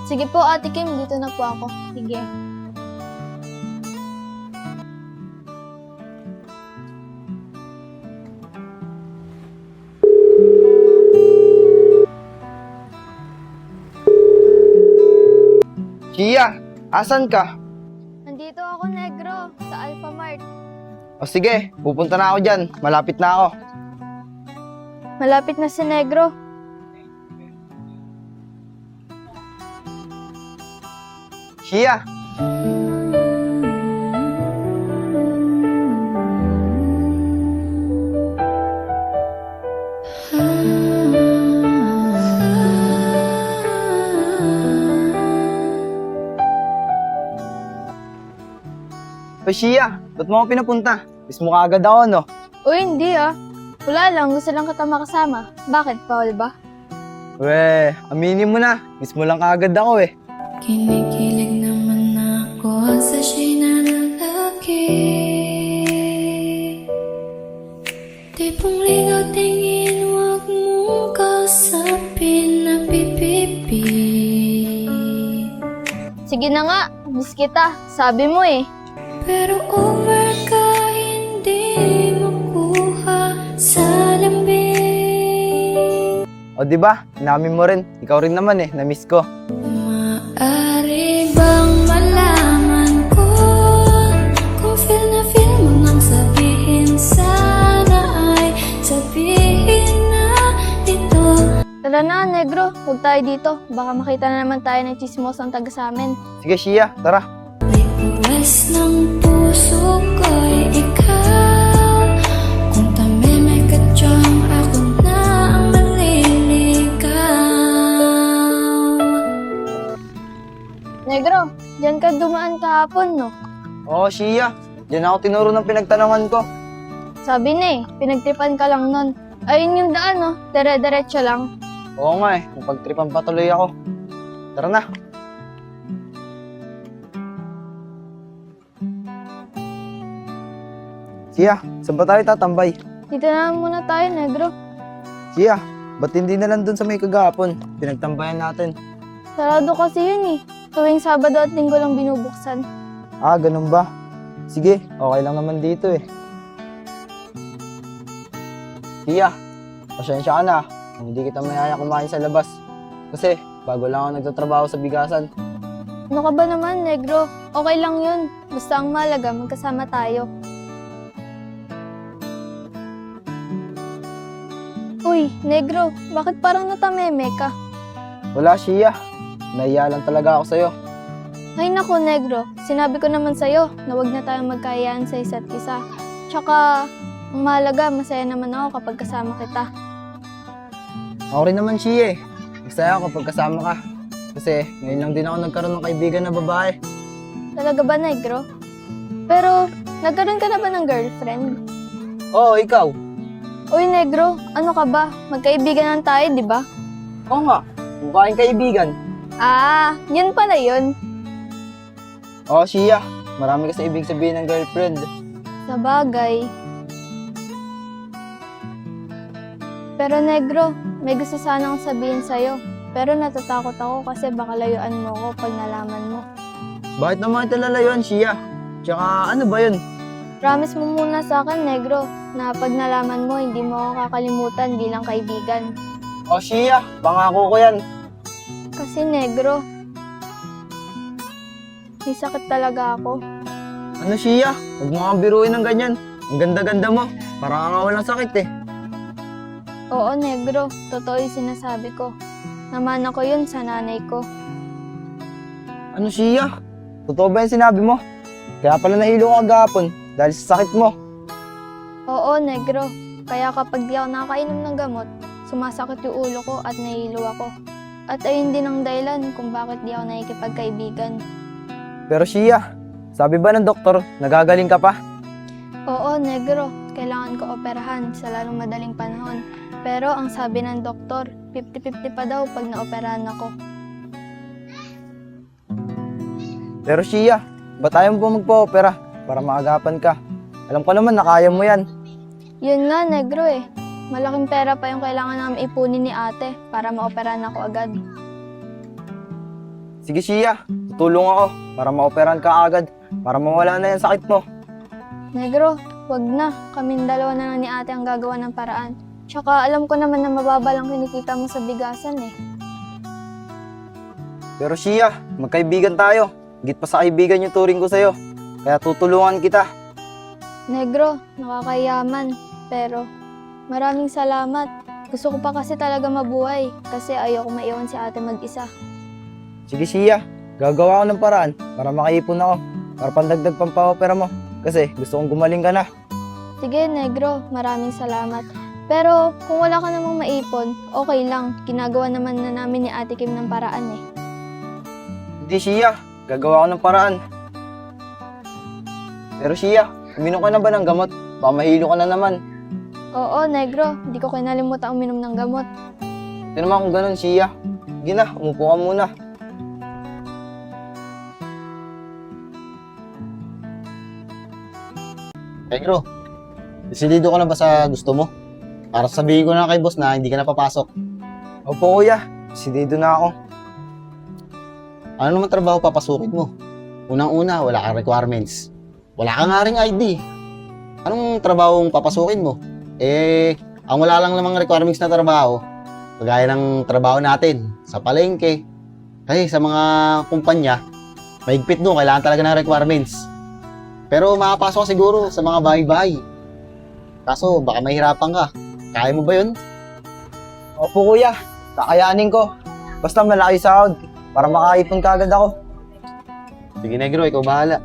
Sige po, Ate Kim, dito na po ako. Sige. Shia, asan ka? Nandito ako, Negro, sa Alpha Mart. O sige, pupunta na ako dyan. Malapit na ako. Malapit na si Negro. Shia! O Shia, ba't mo ako pinapunta? Miss mo kaagad ako, no? Uy, hindi Wala lang, gusto lang kita makasama. Bakit, Paul ba? Weh, aminin mo na. Miss mo lang kaagad ako Kinikilig naman ako sa siya'y nanalaki. Tipong ligaw tingin, wag mong kausapin na pipipi. Sige na nga, miss kita. Sabi mo Pero over ka, hindi makuha sa lambing. O diba, inamin mo rin. Ikaw rin naman na-miss ko. Maaari bang malaman ko kung feel na feel mo nang sabihin, sana ay sabihin na ito. Tara na, Negro. Huwag tayo dito. Baka makita na naman tayo ng chismosang taga sa amin. Sige, Shia, tara. Wes ng puso ko'y ikaw. Kung tamimik ka dyan, ako na ang maliligaw. Negro, dyan ka dumaan kahapon, no? Oo, Shia. Diyan ako tinuro ng pinagtanungan ko. Sabi na pinagtripan ka lang nun. Ayun yung daan, no? Dire-diretso lang. Oo nga napagtripan patuloy ako. Tara na. Shia, saan ba tayo tatambay? Dito na muna tayo, Negro. Shia, ba't hindi na lang dun sa may kagahapon? Pinagtambayan natin. Sarado kasi yun Tuwing Sabado at Linggo lang binubuksan. Ah, ganun ba? Sige, okay lang naman dito Shia, pasensya ka na. Hindi kita mayaya kumain sa labas. Kasi, bago lang ako nagtatrabaho sa bigasan. Ano ka ba naman, Negro? Okay lang yun. Basta ang malaga, magkasama tayo. Uy, Negro, bakit parang natameme ka? Wala, Shia. Nahiya lang talaga ako sa'yo. Ay nako, Negro. Sinabi ko naman sa'yo na huwag na tayong magkayaan sa isa't isa. Tsaka, ang mahalaga, masaya naman ako kapag kasama kita. Ako rin naman, Shia Masaya ako kapag kasama ka. Kasi ngayon lang din ako nagkaroon ng kaibigan na babae. Talaga ba, Negro? Pero, nagkaroon ka na ba ng girlfriend? Oo, ikaw. Uy, Negro, ano ka ba? Magkaibigan lang tayo, di ba? Oo nga, mukhaing kaibigan. Ah, yun pala yun. Oo, Shia. Marami kasi ibig sabihin ng girlfriend. Sa bagay. Pero Negro, may gusto sana akong sabihin sa'yo. Pero natatakot ako kasi baka layuan mo ako pag nalaman mo. Bakit naman ito lalayuan, Shia? Tsaka ano ba yun? Promise mo muna sa akin, Negro, na pag nalaman mo, hindi mo ako kakalimutan bilang kaibigan. O Shia, pangako ko yan. Kasi Negro, may sakit talaga ako. Ano Shia? Huwag mo kang biruin ng ganyan. Ang ganda-ganda mo. Parang nga walang sakit eh. Oo, Negro, totoo yung sinasabi ko. Namana ko yun sa nanay ko. Ano Shia? Totoo ba yung sinabi mo? Kaya pala nahilo ka agapon dahil sa sakit mo. Oo, Negro, kaya kapag di ako nakakainom ng gamot, sumasakit yung ulo ko at nahihilo ako. At ayun din ang dahilan kung bakit di ako nakikipagkaibigan. Pero Shia, sabi ba ng doktor, nagagaling ka pa? Oo, Negro, kailangan ko operahan sa lalong madaling panahon. Pero ang sabi ng doktor, 50-50 pa daw pag naoperahan ako. Pero Shia, ba't tayo mo magpa-opera para maagapan ka? Alam ko naman na kaya mo yan. Yun nga, Negro eh. Malaking pera pa yung kailangan namin ipunin ni ate para maoperahan ako agad. Sige Shia, tutulong ako para maoperahan ka agad para mawala na yung sakit mo. Negro, wag na. Kaming dalawa na lang ni ate ang gagawa ng paraan. Tsaka alam ko naman na mababa lang kinikita mo sa bigasan eh. Pero Shia, magkaibigan tayo. Higit pa sa kaibigan yung turing ko sa'yo. Kaya tutulungan kita. Negro, nakakayaman. Pero maraming salamat. Gusto ko pa kasi talaga mabuhay kasi ayoko maiwan si ate mag-isa. Sige Shia, gagawa ko ng paraan para makaipon ako. Para pandagdag pampaopera mo. Kasi gusto kong gumaling ka na. Sige, Negro, maraming salamat. Pero kung wala ka namang maipon, okay lang. Ginagawa naman na namin ni Ate Kim ng paraan eh. Hindi Shia, gagawa ko ng paraan. Pero Shia, uminom ka na ba ng gamot? Baka mahilo ka na naman. Oo, Negro, hindi ko kinalimutan uminom ng gamot. Ito naman kung ganun Shia. Sige na, umupo ka muna. Negro, desidido ka na ba sa gusto mo? Para sabihin ko na kay boss na hindi ka na papasok. Opo kuya, sidido na ako. Ano naman trabaho papasukin mo? Unang-una, wala kang requirements. Wala ka nga ring ID. Anong trabahong papasukin mo? Ang wala lang namang requirements na trabaho, kagaya ng trabaho natin sa palengke. Kasi sa mga kumpanya, mahigpit doon, kailangan talaga ng requirements. Pero makapasok ka siguro sa mga bahay-bahay. Kaso baka mahirapan ka. Kaya mo ba yun? Opo kuya, kakayanin ko. Basta malaki sahod para makaipon ka agad ako. Sige Negro, ikaw bahala.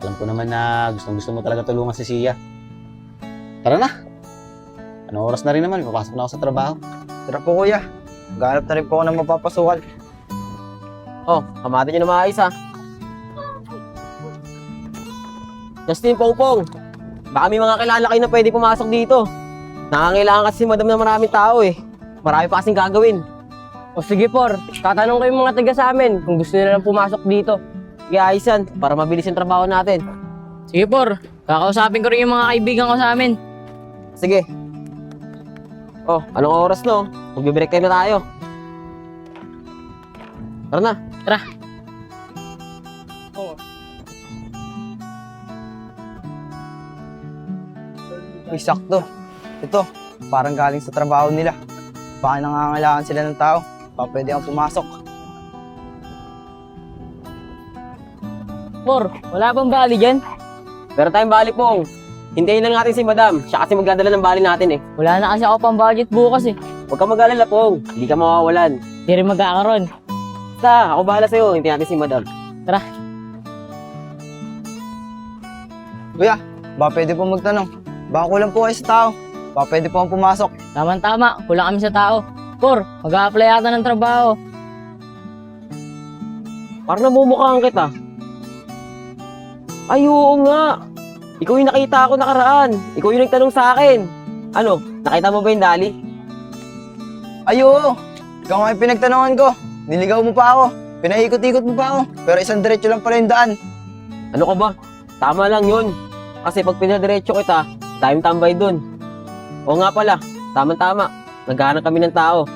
Alam ko naman na gustong-gusto mo talaga tulungan si Sia. Tara na. Anong oras na rin naman, papasok na ako sa trabaho. Tara po kuya, maghanap na rin po ako ng mapapasukan. Oh, kamati nyo na maayos ha. Justin, Pongpong, baka may mga kilala kayo na pwede pumasok dito. Nangangailangan kasi si madam na maraming tao eh. Marami pa kasing gagawin. O sige por, tatanong ko yung mga taga sa amin kung gusto nila lang pumasok dito. Sige, ayos yan, para mabilis yung trabaho natin. Sige por, kakausapin ko rin yung mga kaibigan ko sa amin. Sige. Oh, anong oras no? Magbe-break time na tayo. Tara na. Uy, sakto. Ito, parang galing sa trabaho nila. Baka nangangailangan sila ng tao. Baka pwede akong pumasok. Por, wala bang bali dyan? Meron tayong bali pong. Hintayin lang natin si madam. Siya kasi magdadala ng bali natin eh. Wala na kasi ako pang budget bukas eh. Huwag kang mag-alala pong. Hindi ka mawawalan. Hindi rin magkakaroon. Basta, ako bahala sa'yo. Hintayin natin si madam. Kuya, baka pwede po magtanong. Baka kulang po kayo sa tao. Baka pwede po akong pumasok. Tama-tama, kulang kami sa tao. Por, mag-a-apply yata ng trabaho. Parang namumukhaan kita. Ay, oo nga. Ikaw yung nakita ako nakaraan. Ikaw yung nagtanong sa akin. Ano, nakita mo ba yung dali? Ay, oo. Ikaw nga yung pinagtanungan ko. Niligaw mo pa ako. Pinaikot-ikot mo pa ako. Pero isang diretso lang pala yung daan. Ano ka ba? Tama lang yun. Kasi pag pinadiretso kita, time tambay dun. Oo nga pala, tama-tama. Naghahanap kami ng tao.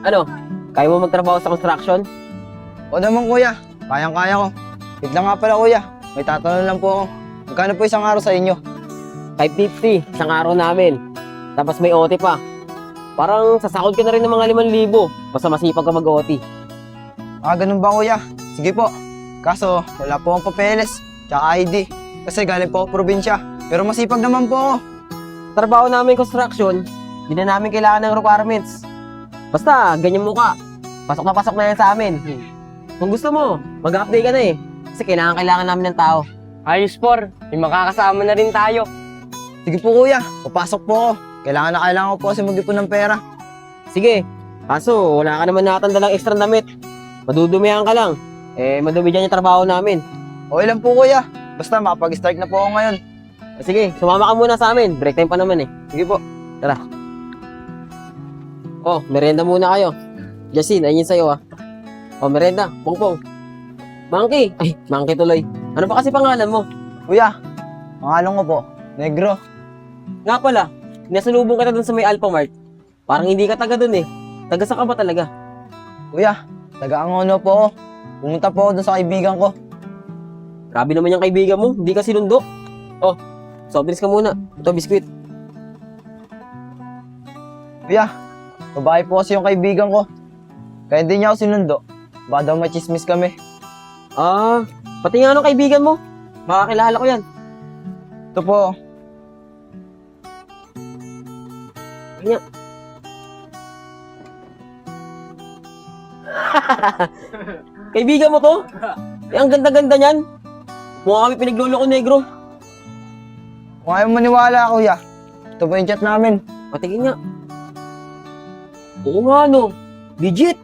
Ano, kaya mo magtrabaho sa construction? O naman kuya, kayang-kaya ko. Wait lang nga pala kuya, may tatanong lang po ako. Magkano po isang araw sa inyo? 550, isang araw namin. Tapos may OT pa. Parang sasakod ka na rin ng mga 5,000. Basta masipag ka mag-OT. Ganun ba kuya? Sige po. Kaso, wala po akong papeles, tsaka ID. Kasi galing po ako probinsya. Pero masipag naman po ako. Trabaho namin construction, hindi na namin kailangan ng requirements. Basta, ganyan mo ka. Pasok na yan sa amin. Kung gusto mo, mag-update ka na eh. Kasi kailangan namin ng tao. Ayos, Por. May makakasama na rin tayo. Sige po kuya, papasok po ako. Kailangan ko po kasi mag-ipon ng pera. Sige, kaso wala ka naman natandalang extra damit. Madudumihan ka lang. Madumi dyan yung trabaho namin. Okay lang po kuya, basta makapag-strike na po ako ngayon. Sige, sumama ka muna sa amin. Break time pa naman eh. Sige po. Oh, merienda muna kayo. Justin, ayun yun sa'yo ah. Oh, merienda. Pongpong. Monkey. Ay, Monkey tuloy. Ano pa kasi pangalan mo? Kuya, pangalan ko po, Negro. Nga pala, nasalubong kita dun sa may Alphamart. Parang hindi ka taga dun eh. Taga sa ka ba talaga? Kuya, taga-Angono po ako. Pumunta po ako dun sa kaibigan ko. Grabe naman yung kaibigan mo. Hindi ka sinundo. Oh, soft drinks ka muna. Ito, biskuit. Kuya, babae po kasi yung kaibigan ko. Kaya hindi niya ako sinundo. Baka daw machismis kami. Ah, pati nga nung kaibigan mo. Makakilala ko yan. Ito po. Ganyan. Kaibigan mo to? Ang ganda-ganda niyan. Mukha kami pinaglolo ko, negro. Kung ayaw maniwala, kuya. Ito po yung chat namin. Patingin nga. Oo nga, no. Legit.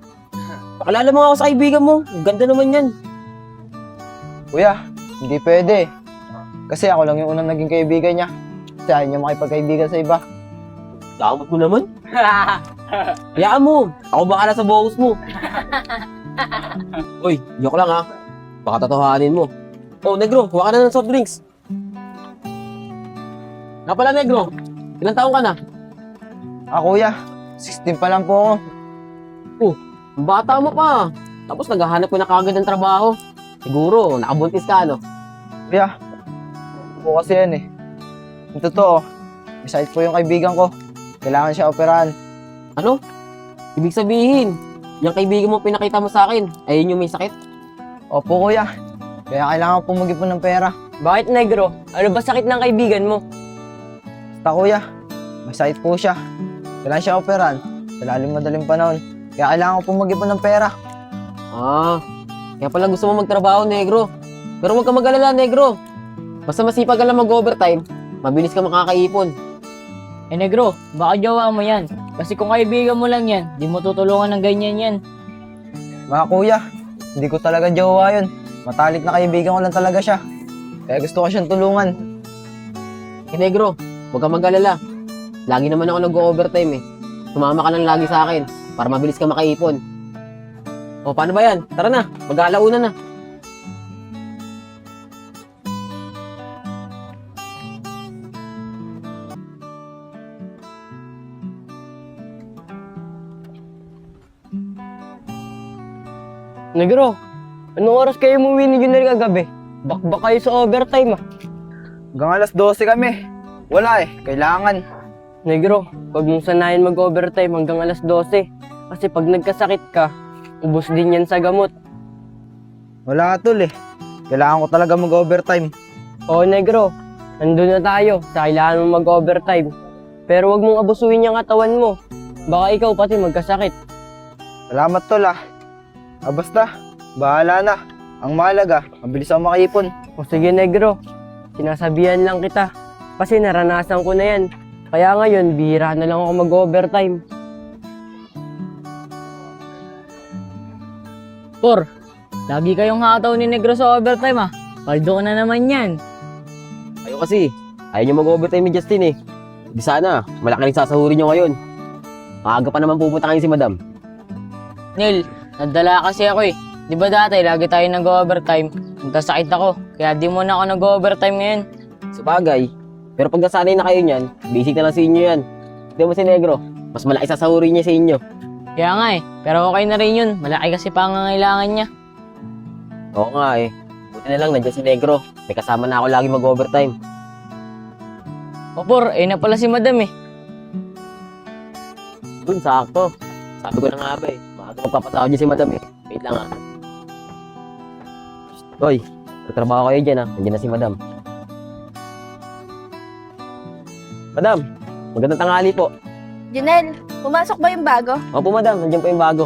Pakalala mo nga ako sa kaibigan mo. Ang ganda naman yan. Kuya, hindi pwede. Kasi ako lang yung unang naging kaibigan niya. Kasi ayaw niya makipagkaibigan sa iba. Damot mo naman. Hayaan mo. Ako bahala sa bogus mo. Uy, joke lang ha. Baka tatohanin mo. Oh, negro, huwa ka na ng soft drinks. Nga pala, negro. Ilang taong ka na? Kuya, 16 pa lang po ako. Ang bata mo pa. Tapos naghahanap ko na kagad ng trabaho. Siguro, nakabuntis ka, ano? Kuya, po kasi yan eh. Yung totoo, may sakit po yung kaibigan ko. Kailangan siya operahan. Ano? Ibig sabihin, yung kaibigan mo pinakita mo sa akin, ayun yung may sakit. Opo kuya, kaya kailangan po mag-ipon ng pera. Bakit, Negro? Ano ba sakit ng kaibigan mo? Basta kuya, may sakit po siya. Kailangan siya operahan sa madaling panahon. Kaya kailangan po mag-ipon ng pera. Ah, kaya pala gusto mo magtrabaho, negro. Pero huwag ka mag-alala, negro. Basta masipag ka lang mag-overtime, mabilis ka makakaipon. Negro, baka jowa mo yan. Kasi kung kaibigan mo lang yan, di mo tutulungan ng ganyan yan. Mga kuya, hindi ko talaga jowa yun. Matalik na kaibigan ko lang talaga siya. Kaya gusto ko siyang tulungan. Negro, huwag ka mag-alala. Lagi naman ako nag-overtime eh. Sumama ka lang lagi sa akin para mabilis ka makaipon. O, paano ba yan? Tara na, mag-aalauna na. Negro, anong oras kayo umuwi ni Junior kagabi? Bakbak kayo sa overtime ah. Hanggang alas 12 kami. Wala eh, kailangan. Negro, huwag mong sanayin mag-overtime hanggang alas 12. Kasi pag nagkasakit ka, ubos din yan sa gamot. Wala tol eh. Kailangan ko talaga mag-overtime. Oo, Negro, nandun na tayo sa kailangan mong mag-overtime. Pero huwag mong abusuin yung katawan mo. Baka ikaw pati magkasakit. Salamat tol ah. Basta, bahala na. Ang mahalaga, mabilis ako makaipon. O sige, Negro, sinasabihan lang kita. Kasi naranasan ko na yan. Kaya ngayon, bihira na lang ako mag-overtime. Por, lagi kayong hataw ni Negro sa overtime ah. Paldo na naman yan. Ayaw kasi, ayaw nyo mag-overtime ni Justin eh. Di sana, malaki rin sasahurin nyo ngayon. Maaga pa naman pupunta kayo si Madam. Neil, nadala kasi ako eh. Di ba dati, lagi tayo nag-overtime? Nagkasakit ako, kaya di mo na ako nag-overtime ngayon. Sabagay. Pero pag nasanay na kayo niyan, basic na lang sa inyo yan. Di mo si Negro, mas malaki sasahurin niya sa inyo. Kaya nga eh, pero okay na rin yun. Malaki kasi pangangailangan niya. Oo nga eh. Buti na lang nandiyan si Negro. May kasama na ako lagi mag-overtime. Opor, na pala si Madam eh. Dun, sakto. Sabi ko na nga ba eh. Maaga magpapasahod niya si Madam eh. Wait lang ah. Hoy, nagtrabaho kayo dyan ah. Nandiyan na si Madam. Madam, magandang tanghali po. Junel, pumasok ba yung bago? Opo Madam, nandiyan po yung bago.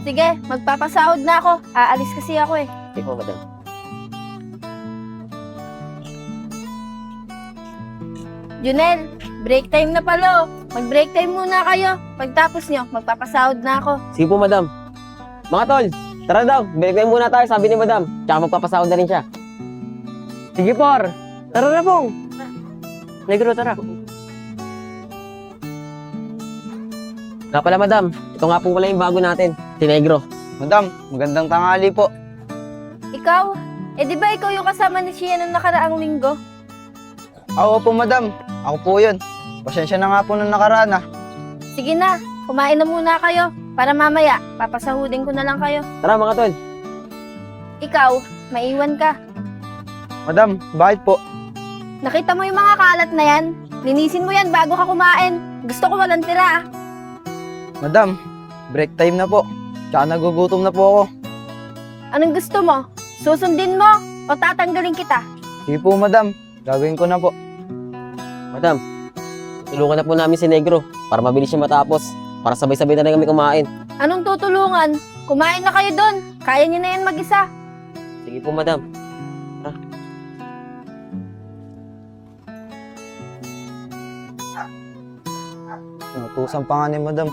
Sige, magpapasahod na ako. Aalis kasi ako eh. Sige po Madam. Junel, break time na pala. Mag-break time muna kayo. Pagtapos nyo, magpapasahod na ako. Sige po Madam. Mga tol, tara daw. Break time muna tayo, sabi ni Madam. Tsaka magpapasahod na rin siya. Sige por, tara na pong. Negro, tara. Nga pala Madam, ito nga po pala yung bago natin. Si Negro. Madam, magandang tanghali po. Ikaw? Di ba ikaw yung kasama ni Shia nung nakaraang linggo? Oo po, madam. Ako po yun. Pasensya na nga po nung nakaraan ah. Sige na, kumain na muna kayo. Para mamaya, papasahudin ko na lang kayo. Tara mga tol. Ikaw, maiwan ka. Madam, bakit po? Nakita mo yung mga kalat na yan? Linisin mo yan bago ka kumain. Gusto ko walang tira ah. Madam, break time na po. Tsaka nagugutom na po ako. Anong gusto mo? Susundin mo o tatanggalin kita? Sige po, madam. Gagawin ko na po. Madam, tulungan na po namin si Negro para mabilis siya matapos. Para sabay-sabay na rin kami kumain. Anong tutulungan? Kumain na kayo doon. Kaya niyo na yan mag-isa. Sige po Madam. Inutusan pa nga ni madam.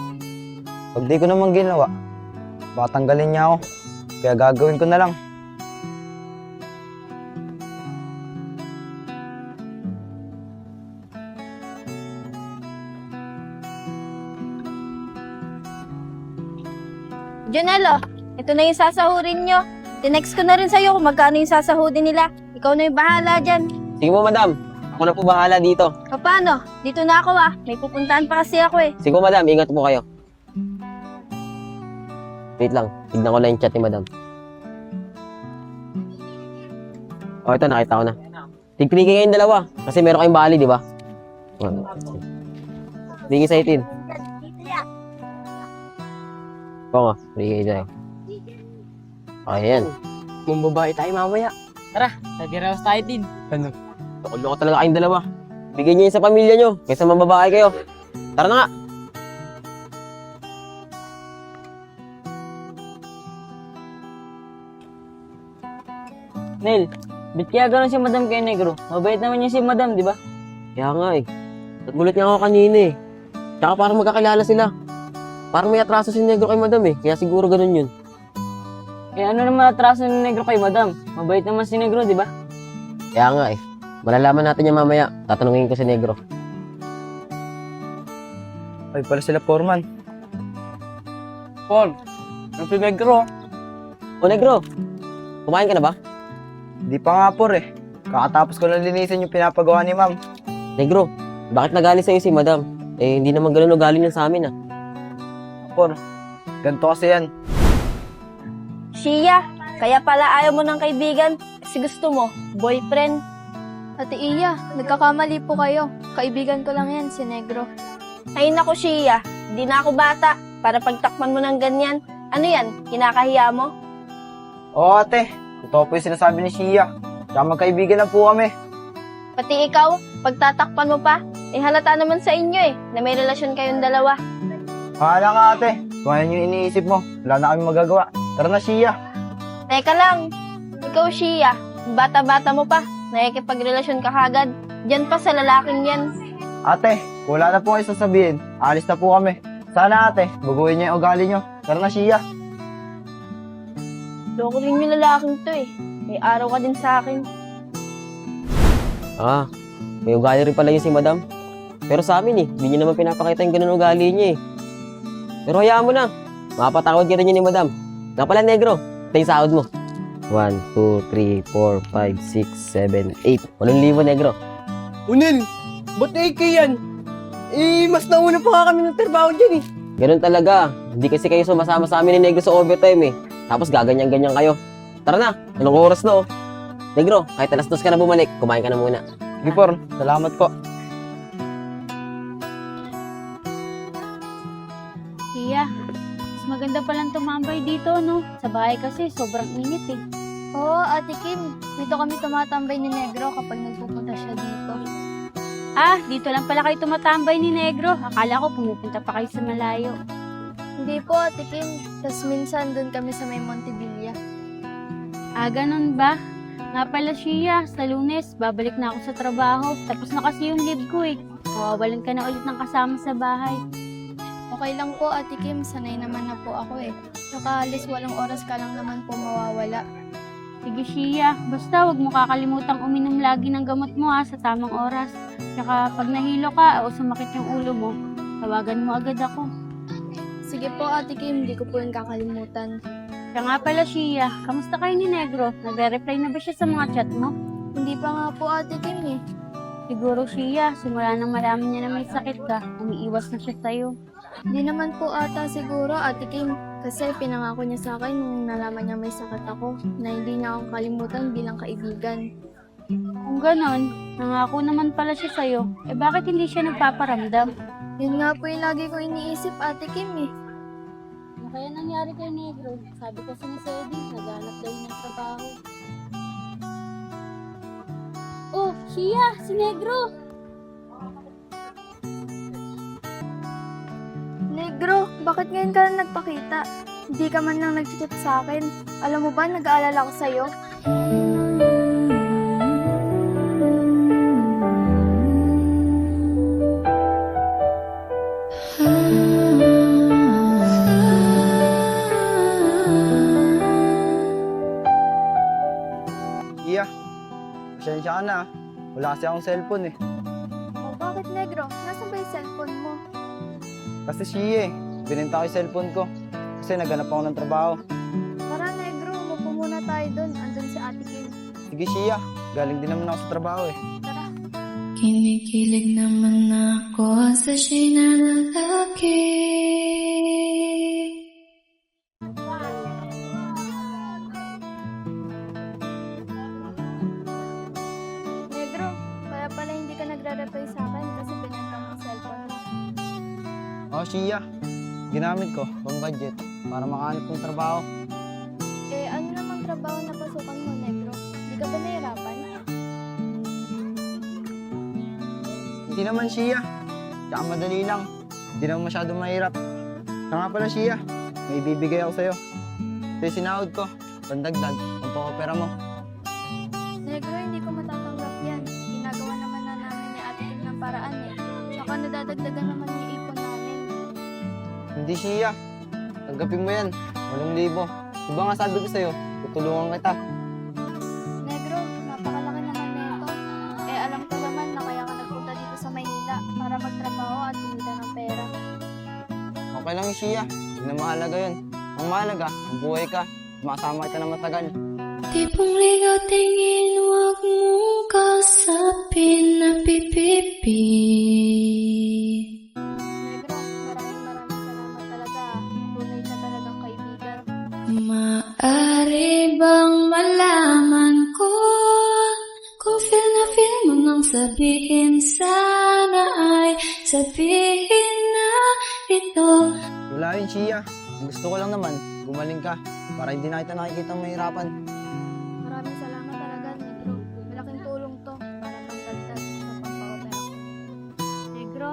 Pag di ko naman ginawa, baka tanggalin niya ako. Kaya gagawin ko na lang. Junelo, ito na yung sasahurin nyo. Tinext ko na rin sa'yo kung magkano yung sasahurin nila. Ikaw na yung bahala dyan. Sige po Madam. Ako na po bahala dito. O paano? Dito na ako ah. May pupuntahan pa kasi ako eh. Sige po Madam, ingat po kayo. Wait lang, tignan ko na yung chat ni Madam. Oh, ito, nakita ko na. Tig-clicky kayong dalawa. Kasi meron kayong bali, di ba? Hindi excited. Oo nga, clicky kayo. Okay, yan. Mumbabae tayo mamaya. Tara, nag-rouse tayo din. Loko talaga kayong dalawa. Bigyan niyo yun sa pamilya nyo. Kaysa mababae kayo. Tara na nga. Nel, ba't kaya gano'n si Madam kay Negro? Mabait naman niya si Madam, di ba? Kaya nga eh. Nagulat nga ako kanina eh. Tsaka parang magkakilala sila. Parang may atraso si Negro kay Madam eh. Kaya siguro ganun yun. Eh ano naman atraso ni Negro kay Madam? Mabait naman si Negro, di ba? Kaya nga eh. Malalaman natin yan mamaya. Tatanungin ko si Negro. Ay pala sila, Foreman. Paul, ang si Negro. O Negro, kumain ka na ba? Di pa nga por eh. Kakatapos ko lang linisin yung pinapagawa ni ma'am. Negro, bakit nagalit sa'yo si Madam? Eh, hindi naman ganun ugali niya sa amin ah. Por, ganito kasi yan. Shia, kaya pala ayaw mo ng kaibigan kasi gusto mo, boyfriend. Ate Iya, nagkakamali po kayo. Kaibigan ko lang yan, si Negro. Ay naku Shia, di na ako bata para pagtakman mo ng ganyan. Ano yan, kinakahiya mo? Oo ate, totoo po yung sinasabi ni Shia. Tsaka magkaibigan na po kami. Pati ikaw, pagtatakpan mo pa, halata naman sa inyo na may relasyon kayong dalawa. Hala ka ate, kung ano yung iniisip mo, wala na kami magagawa. Tara na Shia. Teka lang, ikaw Shia, bata-bata mo pa, nakikipagrelasyon ka kagad. Diyan pa sa lalaking yan. Ate, kung wala na po kayo sasabihin, alis na po kami. Sana ate, baguhin niyo yung ugali niyo. Tara na Shia. Loko rin yung lalaking to May araw ka din sa akin. Ah, may ugali rin pala yun si Madam. Pero sa amin eh, hindi niya naman pinapakita yung ganun ugali niya eh. Pero hayaan mo na, mapatawad ka rin yun ni Madam. Nga pala Negro, Ito yung sahod mo. 1, 2, 3, 4, 5, 6, 7, 8. 8,000 negro. Unil, ba't AK yan? Eh, mas nauna pa nga kami ng trabaho dyan eh. Ganun talaga. Hindi kasi kayo sumasama sa amin ni Negro sa overtime eh. Tapos gaganyan-ganyan kayo. Tara na, anong oras na oh. Negro, kahit alas 2 ka na bumalik, kumain ka na muna. Sige, Por. Salamat po. Shia, mas maganda palang tumambay dito, no? Sa bahay kasi sobrang init eh. Oo, Ate Kim. Dito kami tumatambay ni Negro kapag nagpupunta siya dito. Ah, dito lang pala kayo tumatambay ni Negro. Akala ko pumupunta pa kayo sa malayo. Hindi po, Ate Kim. Tapos minsan doon kami sa may Montevilla. Ah, ganun ba? Nga pala Shia, sa Lunes, babalik na ako sa trabaho. Tapos na kasi yung leave ko eh. Mawawalan ka na ulit ng kasama sa bahay. Okay lang po, Ate Kim. Sanay naman na po ako eh. Saka alis 8 oras ka lang naman po mawawala. Sige Shia, basta huwag mo kakalimutang uminom lagi ng gamot mo ha, sa tamang oras. Tsaka pag nahilo ka o sumakit yung ulo mo, tawagan mo agad ako. Sige po, Ate Kim. Hindi ko po yung kakalimutan. Kaya nga pala Shia, kamusta kayo ni Negro? Nagre-reply na ba siya sa mga chat mo? Hindi pa nga po, Ate Kim eh. Siguro Shia, simula nang malaman niya na may sakit ka, umiiwas na siya sa'yo. Hindi naman po ata siguro, Ate Kim. Kasi pinangako niya sa akin nung nalaman niya may sakit ako na hindi niya ako kalimutan bilang kaibigan. Kung ganon, nangako naman pala siya sa'yo, eh bakit hindi siya nagpaparamdam? Yun nga po yung lagi ko iniisip, Ate Kim eh. Ano kaya nangyari kay Negro? Sabi kasi ni Sedi, naghanap daw ng trabaho. Oh, Shia, si Negro! Negro, bakit ngayon ka lang nagpakita? Hindi ka man lang nag-chat sa akin. Alam mo ba, nag-aalala ko sa'yo? Iya, pasensya ka na. Wala kasi akong cellphone eh. Oh, bakit, Negro? Nasaan ba yung cellphone mo? Kasi Shia eh, binenta ko yung cellphone ko. Kasi naghanap ako ng trabaho. Tara, Negro, umupo muna tayo doon. Andun si Ate Kim. Sige Shia, galing din naman ako sa trabaho eh. Tara. Kinikilig naman ako sa siya'y lalaki. Negro, kaya pala hindi ka nagre-reply sa akin kasi binenta mo yung cellphone mo. Oh Shia, ginamit ko pang budget para makahanap ng trabaho. Eh, ano namang trabaho na pasukan mo, Negro? Hindi ka ba nahirapan? Hindi naman Shia, tsaka madali lang. Hindi naman masyadong mahirap. Kaya nga pala Shia, may bibigay ako sa'yo. Ito yung sinahod ko, pandagdag, ang pakopera mo. Negro, hindi ko matatanggap yan. Ginagawa naman na namin ni Ate Kim ng paraan eh. Tsaka nadadagdagan naman yung ipon namin. Hindi Shia, tanggapin mo yan, 8,000. Diba nga sabi ko sa'yo, tutulungan kita. Negro, napakalaki naman nito. Eh, alam ko naman na kaya ka nagpunta dito sa Maynila para magtrabaho at kumita ng pera. Okay lang Shia, hindi na mahalaga yun. Ang mahalaga, mabuhay ka, makasama kita na matagal. Tipong ligaw tingin, huwag mong kausapin na pipipi. Negro, maraming salamat talaga. Tunay ka talagang kaibigan. Maaari bang malaman ko kung feel mo nang sabihin, sana ay sabihin na ito. Wala yun Shia, gusto ko lang naman, gumaling ka, para hindi na kita nakikita mahirapan. Maraming salamat talaga, Negro. Malaking tulong to para pangdagdag sa pampaopera ko. Negro,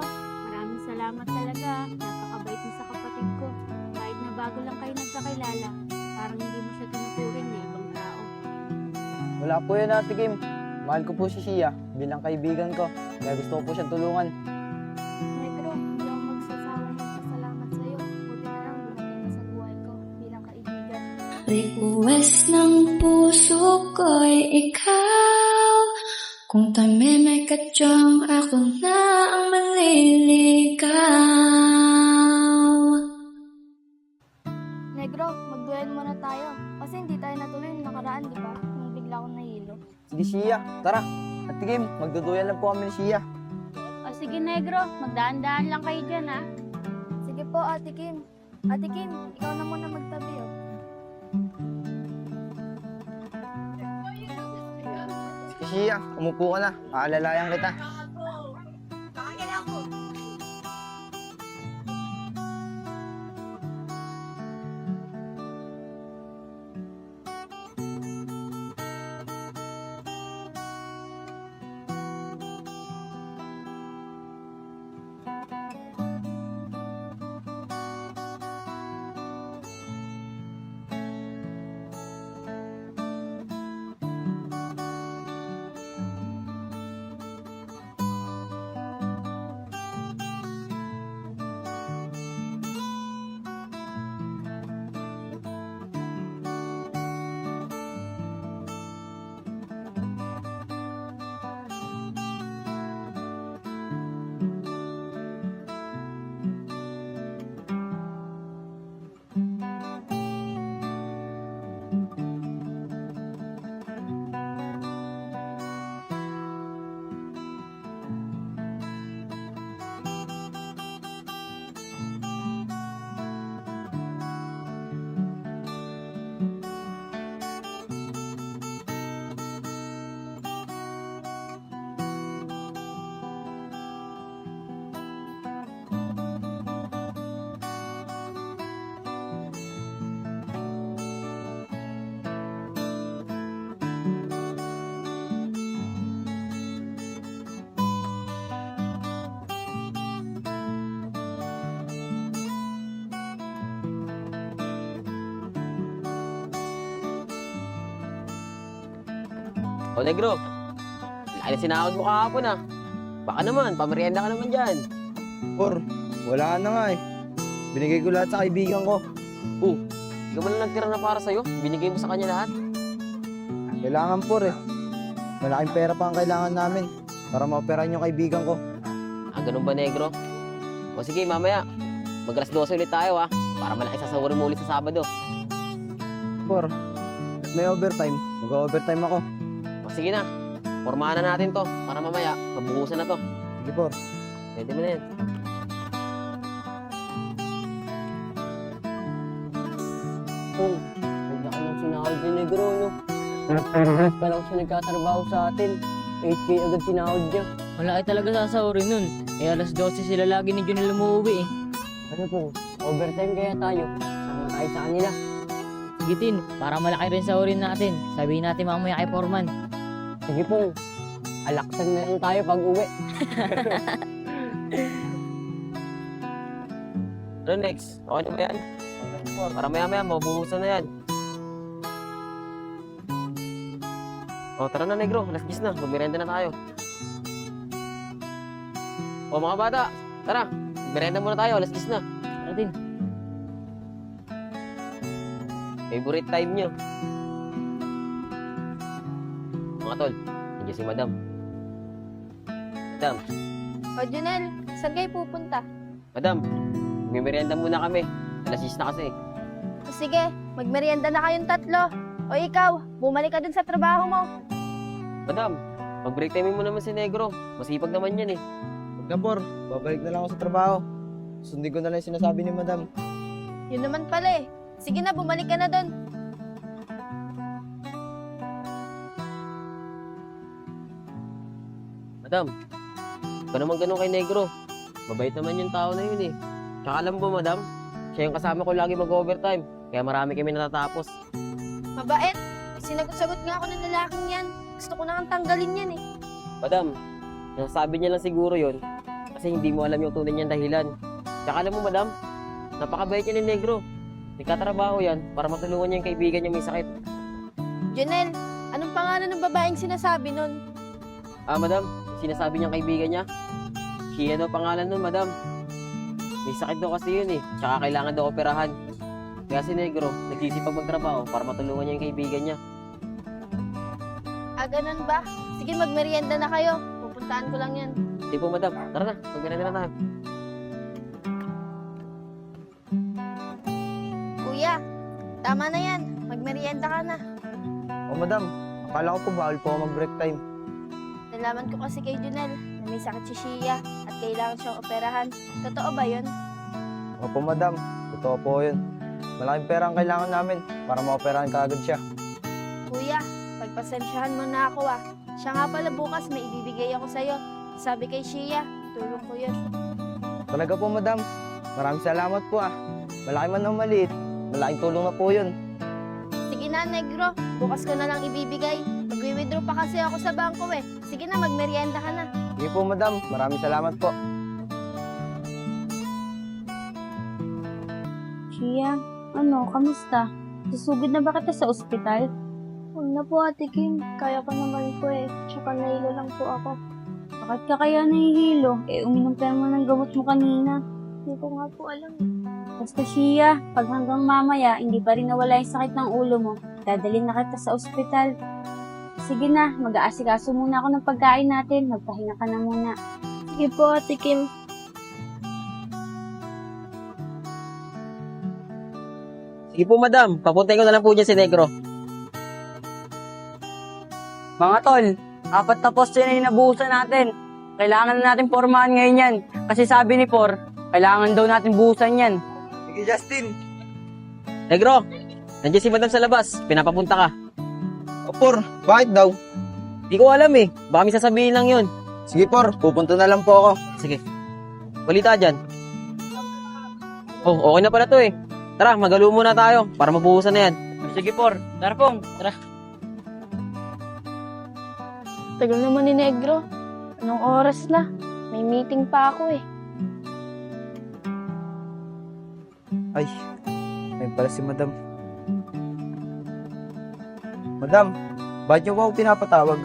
maraming salamat talaga. Napakabait mo sa kapatid ko. Kahit na bago lang kayo nagkakilala, parang hindi mo siya tinuturing na ibang tao. Wala po yun Ate Kim, mahal ko po si Shia bilang kaibigan ko, kaya gusto ko po siyang tulungan. Negro, hindi ako magsasawang magpasalamat sa'yo. Buti na lang dumating ka sa buhay ko bilang kaibigan. Request ng puso ko'y ikaw. Kung tamimik ka dyan, ako na ang manliligaw. Negro, magduet magduduyan muna tayo. Kasi hindi tayo natuloy yung nakaraan, di ba? Nung bigla akong nahilo. Sige, Shia. Tara. Ate Kim, magduduyan lang po kami ni Shia. O sige, Negro, magdaan-daan lang kayo dyan, ha? Sige po, Ate Kim. Ate Kim, ikaw na muna magtabi, oh. Sige, Shia. Umupo ka na. Aalalayan kita. O, Negro. Laki na sinahod mo kahapon, ah. Baka naman, pamerienda ka naman dyan. Por, wala na nga eh. Binigay ko lahat sa kaibigan ko. Hindi ka man lang nagtira na para sa'yo. Binigay mo sa kanya lahat. Kailangan por eh. Malaking pera pa ang kailangan namin para maoperahan yung kaibigan ko. Ganun ba, Negro? O sige, mamaya. Mag-alas 12 ulit tayo, ah. Para malaki sasawarin mo ulit sa Sabado. Por, may overtime. Mag-overtime ako. O sige na. Formahan na natin to. Para mamaya, mabuhusan na to. Sige por. Pwede mo na yan. Oh, bigla ka nang sinahod ni Negro, no? Nagpapagod pa lang siya nagkatrabaho sa atin. 8K agad sinahod niya. Malaki talaga sasahurin nun. Eh, alas 12 sila lagi ni Junel umuwi eh. Ano po, overtime kaya tayo. Sama tayo sa kanila. Sige, Tin, para malaki rin sahurin natin. Sabihin natin mamaya kay Foreman. Sige po, alaksan na lang tayo pag uwi. Ano next? Okay na ba yan? Para maya-maya, mabuhusan na yan. O, tara na, Negro. Alas 10 na. Magmerenda na tayo. O, mga bata. Tara. Magmerenda muna tayo. Alas 10 na. Tara, Tin. Favorite time nyo. Mga tol, nandiyan si Madam. Madam, O, Junel, saan kayo pupunta? Madam. Magmerenda muna kami. Alas 10 na kasi. O, sige, magmerienda na kayong tatlo. O ikaw, bumalik ka dun sa trabaho mo. Madam, mag-break time mo naman si Negro. Masipag naman yan eh. Huwag na por, babalik na lang ako sa trabaho. Sundin ko na lang yung sinasabi ni Madam. Yun naman pala eh. Sige na, bumalik ka na dun. Madam, ikaw naman ganun kay Negro. Mabait naman yung tao na yun eh. Tsaka alam mo, Madam, siya yung kasama ko lagi mag-overtime. Kaya marami kami natatapos. Mabait. Sinagot-sagot nga ako ng lalaking yan. Gusto ko na kang tanggalin yan eh. Madam, nasasabi niya lang siguro yun kasi hindi mo alam yung tunay niyang dahilan. Tsaka alam mo, Madam, napakabait niya ni Negro. Nagkatrabaho yan para matulungan niya yung kaibigan niya may sakit. Junel, anong pangalan ng babaeng sinasabi nun? Madam, sinasabi niyang kaibigan niya. Shia daw pangalan nun, Madam. May sakit daw kasi yun eh. Tsaka kailangan daw operahan. Kaya si Negro, nagsisipag magtrabaho para matulungan niya yung kaibigan niya. Ganun ba? Sige, magmerienda na kayo. Pupuntahan ko lang yan. Hindi po, Madam. Tara na, magmerienda na tayo. Kuya, Tama na yan. Magmerienda ka na. O madam, akala ko po bawal po ako mag-break time. Nalaman ko kasi kay Junel na may sakit si Shia at kailangan siyang operahan. Totoo ba yun? Opo madam, totoo po yun. Malaking pera ang kailangan namin para ma-operahan kaagad siya. Kuya, pagpasensyahan mo na ako ah. Siya nga pala bukas may ibibigay ako sa'yo. Sabi kay Shia, tulong ko yun. Talaga po madam, maraming salamat po ah. Malaki man o maliit, malaking tulong na po yun. Sige na, Negro. Bukas ko na lang ibibigay. Magwi-withdraw pa kasi ako sa bangko eh. Sige na, magmerienda ka na. Sige po madam, maraming salamat po. Shia, ano, kamusta? Susugod na ba kita sa ospital? Huwag na po, Ate Kim. Kaya ko naman po eh. Tsaka nahilo lang po ako. Bakit ka kaya nahihilo? Uminom ka naman ng gamot mo kanina. Hindi ko nga po alam. Basta Shia, pag hanggang mamaya, hindi pa rin nawala yung sakit ng ulo mo, dadalhin na kita sa ospital. Sige na, mag-aasikaso muna ako ng pagkain natin. Magpahinga ka na muna. Sige po, Ate Kim. Sige po, madam. Papuntahin ko na lang po dyan si Negro. Mga tol, 4 na poste na yung nabuhusan natin. Kailangan na natin pormahan ngayon yan. Kasi sabi ni Por, kailangan daw natin buhusan yan. Sige Justin. Negro, nandiyan si madam sa labas. Pinapapunta ka. O Por, bakit daw? Di ko alam eh. Baka may sasabihin lang yun. Sige Por, pupunta na lang po ako. Sige. Balita dyan. Oh, okay na pala to eh. Tara, magalo muna tayo para mabuhusan na yan. Sige Por, tara pong, tara. Tagal naman ni Negro. Anong oras na? May meeting pa ako eh. Ay, ayun pala si madam. Madam, bakit niyo ba ako pinapatawag?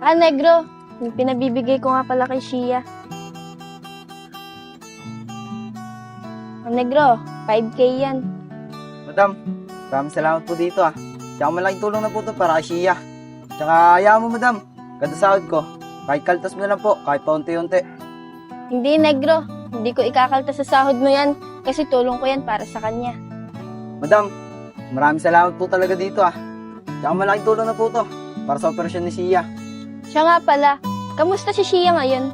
Ah, Negro. Yung pinabibigay ko nga pala kay Shia. Ah, Negro, 5K yan. Madam, maraming salamat po dito ah. Tsaka malaking tulong na po ito para kay Shia. Tsaka hayaan mo madam, kada sahod ko, kahit kaltas mo na lang po, kahit paunti-unti. Hindi, Negro. Hindi ko ikakalta sa sahod mo yan kasi tulong ko yan para sa kanya. Madam, maraming salamat po talaga dito ah. Tsaka malaking tulong na po ito para sa operasyon ni Shia. Siya nga pala, kamusta si Shia ngayon?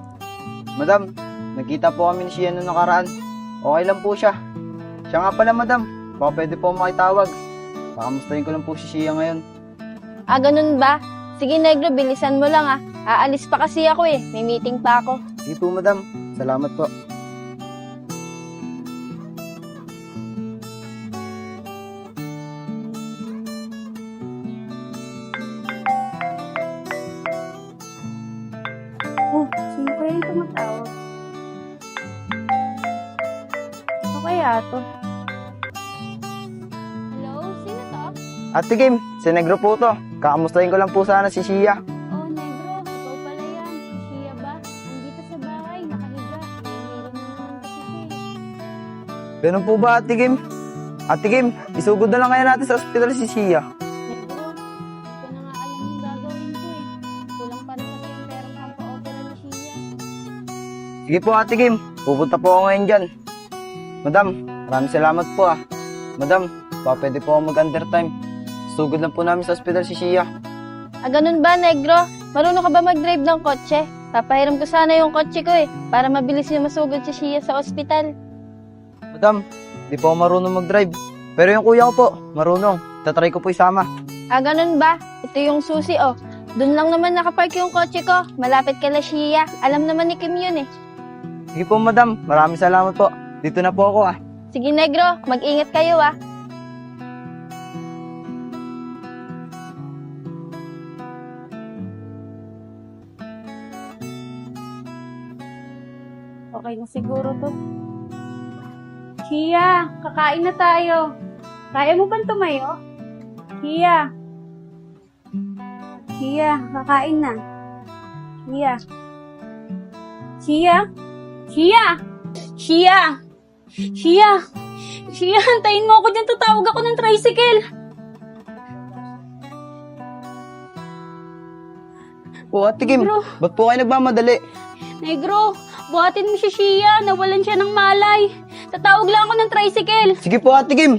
Madam, nagkita po kami ni Shia noong nakaraan. Okay lang po siya. Siya nga pala madam, baka pwede po makitawag. Pakamustahin ko lang po si Shia ngayon. Ah, ganun ba? Sige, Negro, bilisan mo lang ah. Aalis pa kasi ako eh. May meeting pa ako. Sige po madam, salamat po. Oh, sino kaya yung tumatawag? Ano kaya to? Hello, sino to? Ate Kim, si Negro po to. Kakamustahin ko lang po sana si Shia. Oh, Negro, ikaw pala yan. Si Shia ba? Nandito sa bahay, nakahiga. Nahihilo na naman kasi siya. Ganun po ba Ate Kim? Ate Kim, isugod na lang kaya natin sa ospital si Shia. Negro, hindi ko na nga alam yung gagawin ko eh. Kulang pa rin kasi yung pera pang pa-opera ni Shia. Sige po Ate Kim, pupunta po ako ngayon dyan. Madam, maraming salamat po ah. Madam, baka pwede po ako mag-undertime. Sugod lang po namin sa ospital si Shia. Ah, ganun ba, Negro? Marunong ka ba mag-drive ng kotse? Papahiram ko sana yung kotse ko eh, para mabilis niya masugod si Shia sa ospital. Madam, di po ako marunong mag-drive. Pero yung kuya ko po, marunong. Tatry ko po isama. Ah, ganun ba? Ito yung susi oh. Doon lang naman nakapark yung kotse ko. Malapit kay Shia. Alam naman ni Kim yun eh. Sige po madam, maraming salamat po. Dito na po ako ah. Sige, Negro. Mag-ingat kayo ah. Okay na siguro to. Shia, kakain na tayo. Kaya mo bang tumayo? Shia. Shia, kakain na. Shia. Shia? Shia! Shia! Shia! Shia, hantayin mo ako dyan. Tatawag ako ng tricycle. O Ate Kim, Negro. ba't po kayo nagmamadali? Negro, buhatin mo si Shia. Nawalan siya ng malay. Tatawag lang ako ng tricycle. Sige po Ate Kim.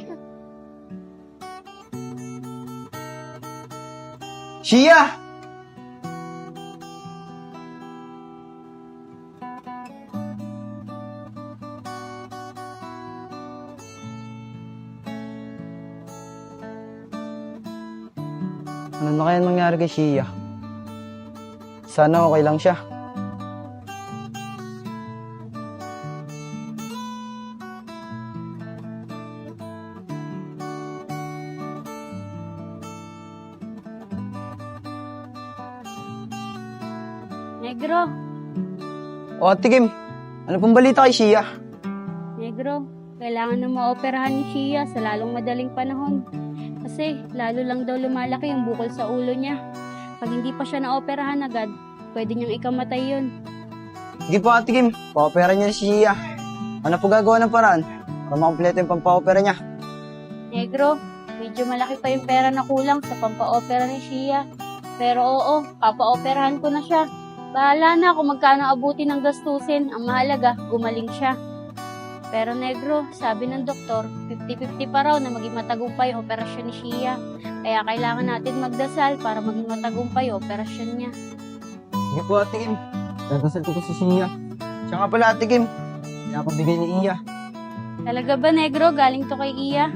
Shia! Ano na kaya nangyari kay Shia? Sana okay lang siya. Negro, O Ate Kim, ano pong balita kay Shia? Negro, kailangan na maoperahan ni Shia sa lalong madaling panahon. Kasi lalo lang daw lumalaki yung bukol sa ulo niya. Pag hindi pa siya naoperahan agad, pwede niyang ikamatay yun. Sige po Ate Kim, pa-opera niya si Shia. Ano po gagawa ng paraan para makompleto yung pampa-opera niya? Negro, medyo malaki pa yung pera na kulang sa pampa-opera ni Shia. Pero oo, papa-operahan ko na siya. Bahala na kung magkano abutin ng gastusin. Ang mahalaga, gumaling siya. Pero Negro, sabi ng doktor, 50-50 pa raw na maging matagumpay ang operasyon ni Shia. Kaya kailangan natin magdasal para maging matagumpay ang operasyon niya. Sige po Ate Kim, dadasal ko si Shia. Siya nga pala Ate Kim, pinapabigay ni Iya. Talaga ba Negro, galing to kay Iya?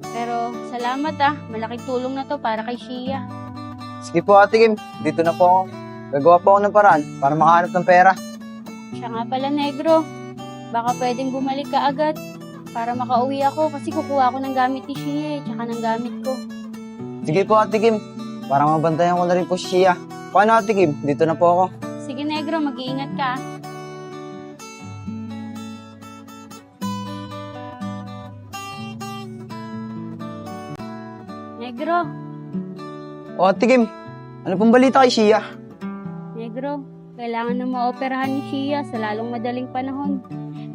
Pero salamat malaking tulong na to para kay Shia. Sige po Ate Kim, dito na po ako. Gagawa po ako ng paraan para makahanap ng pera. Siya nga pala Negro, baka pwedeng bumalik ka agad para makauwi ako kasi kukuha ko ng gamit ni Shia tsaka ng gamit ko. Sige po Ate Kim, para mabantayan ko na rin po si Shia. Paano Ate Kim, dito na po ako. Sige Negro, mag-iingat ka Negro, O Ate Kim, ano pong balita kay Shia? Negro, kailangan na maoperahan ni Shia sa lalong madaling panahon.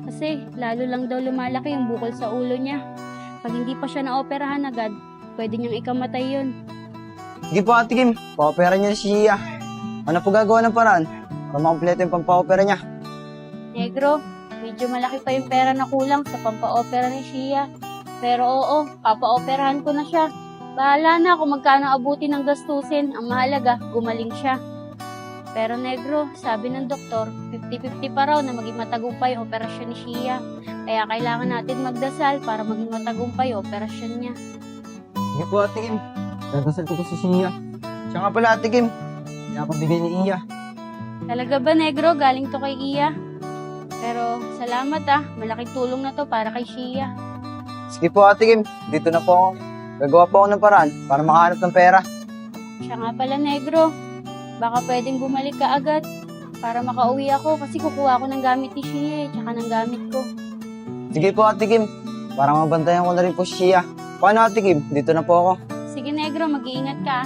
Kasi lalo lang daw lumalaki yung bukol sa ulo niya. Pag hindi pa siya naoperahan agad, pwede niyang ikamatay yun. Sige po Ate Kim, pa-opera niya si Shia. Ano po gagawa ng paraan para makompleto yung pampa-opera niya? Negro, medyo malaki pa yung pera na kulang sa pampa-opera ni Shia. Pero oo, papa-operahan ko na siya. Bahala na kung magkano abutin ng gastusin. Ang mahalaga, gumaling siya. Pero Negro, sabi ng doktor, 50-50 pa raw na maging matagumpay ang operasyon ni Shia. Kaya kailangan natin magdasal para maging matagumpay ang operasyon niya. Sige po Ate Kim, dadasal ko si Shia. Siya nga pala Ate Kim, pinapabigay ni Iya. Talaga ba Negro, galing to kay Iya? Pero salamat malaking tulong na to para kay Shia. Sige po Ate Kim, dito na po ako. Gagawa po ako ng paraan para makahanap ng pera. Siya nga pala Negro, baka pwedeng bumalik ka agad para makauwi ako kasi kukuha ko ng gamit ni Shia tsaka ng gamit ko. Sige po Ate Kim, para mabantayan ko na rin po si Shia. Paano Ate Kim, dito na po ako. Sige Negro, mag-iingat ka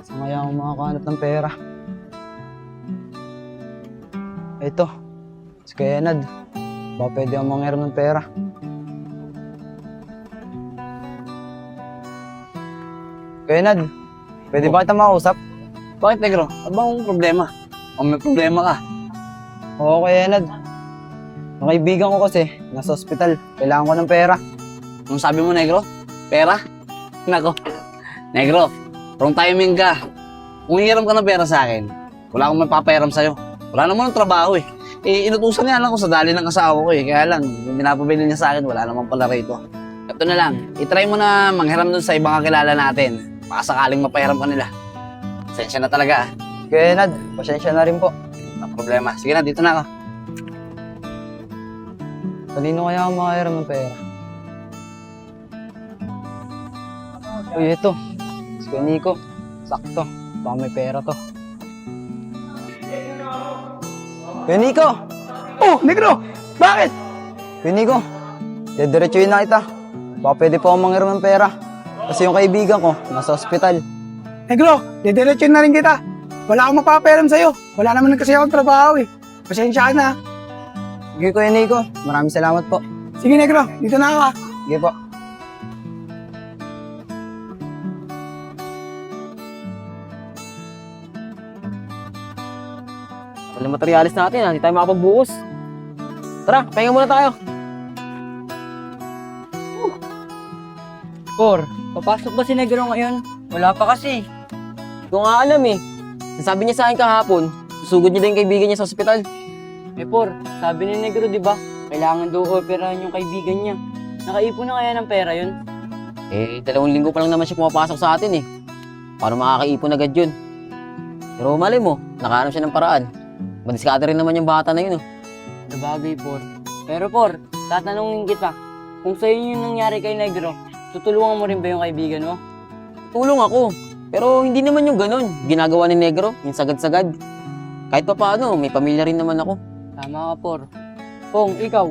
Sumaya ako makakahanap ng pera. Ito, si Kuya Enad. Baka pwede akong manghiram ng pera. Kuya Enad, pwede ba kita makausap? Bakit, Negro? Ano bang problema? O may problema ka? Oo, Kuya Enad. Yung kaibigan ko kasi, nasa ospital. Kailangan ko ng pera. Anong sabi mo, Negro? Pera? Nako. Negro, wrong timing ka. Kung hiram ka ng pera sa akin, Wala akong mapapairam sa'yo. Wala naman ng trabaho eh. Inutusan niya lang ako sa dali ng asawa ko eh. Kaya lang, yung pinapabili niya sa akin, wala naman pala rito. Ito na lang, itry mo na manghiram dun sa ibang kakilala natin. Baka sakaling mapairam ka nila. Pasensya na talaga ah. Kuya Nad, pasensya na rin po. Walang problema. Sige na, dito na ako. Kanino kaya ako makahiram ng pera? Uy, ito. Si Kuya Nico. Sakto. Baka may pera to. Kuya Nico! Oh, Negro! Bakit? Kuya Nico, diretsuhin na kita. Baka pwede po akong manghiram ng pera. Kasi yung kaibigan ko, nasa ospital. Negro, didiretso na rin kita. Wala akong mapapairam sa'yo. Wala naman kasi akong trabaho eh. Pasensya ka na. Sige Kuya Nico, maraming salamat po. Sige Negro, dito na ako ah. Sige po. Walang materialis natin, hindi tayo makapagbuhos. Tara, pahinga muna tayo. Por, papasok ba si Negro ngayon? Wala pa kasi. Hindi ko nga alam eh. Sabi niya sa akin kahapon, susugod niya din yung kaibigan niya sa ospital. Eh Por, sabi ni Negro di ba? Kailangan daw operahan yung kaibigan niya. Nakaipon na kaya ng pera yun? Eh, 2 linggo pa lang naman siya pumapasok sa atin eh. Paano makakaipon agad yun? Pero malay mo, nakahanap siya ng paraan. Madiskarte rin naman yung bata na yun oh. Sabagay, Por. Pero Por, tatanungin kita. Kung sa'yo yung nangyari kay Negro, tutulungan mo rin ba yung kaibigan mo? Tulong ako. Pero hindi naman yung ganun. Ginagawa ni Negro, yung sagad-sagad. Kahit pa paano, may pamilya rin naman ako. Tama ka, Por. Pong, ikaw?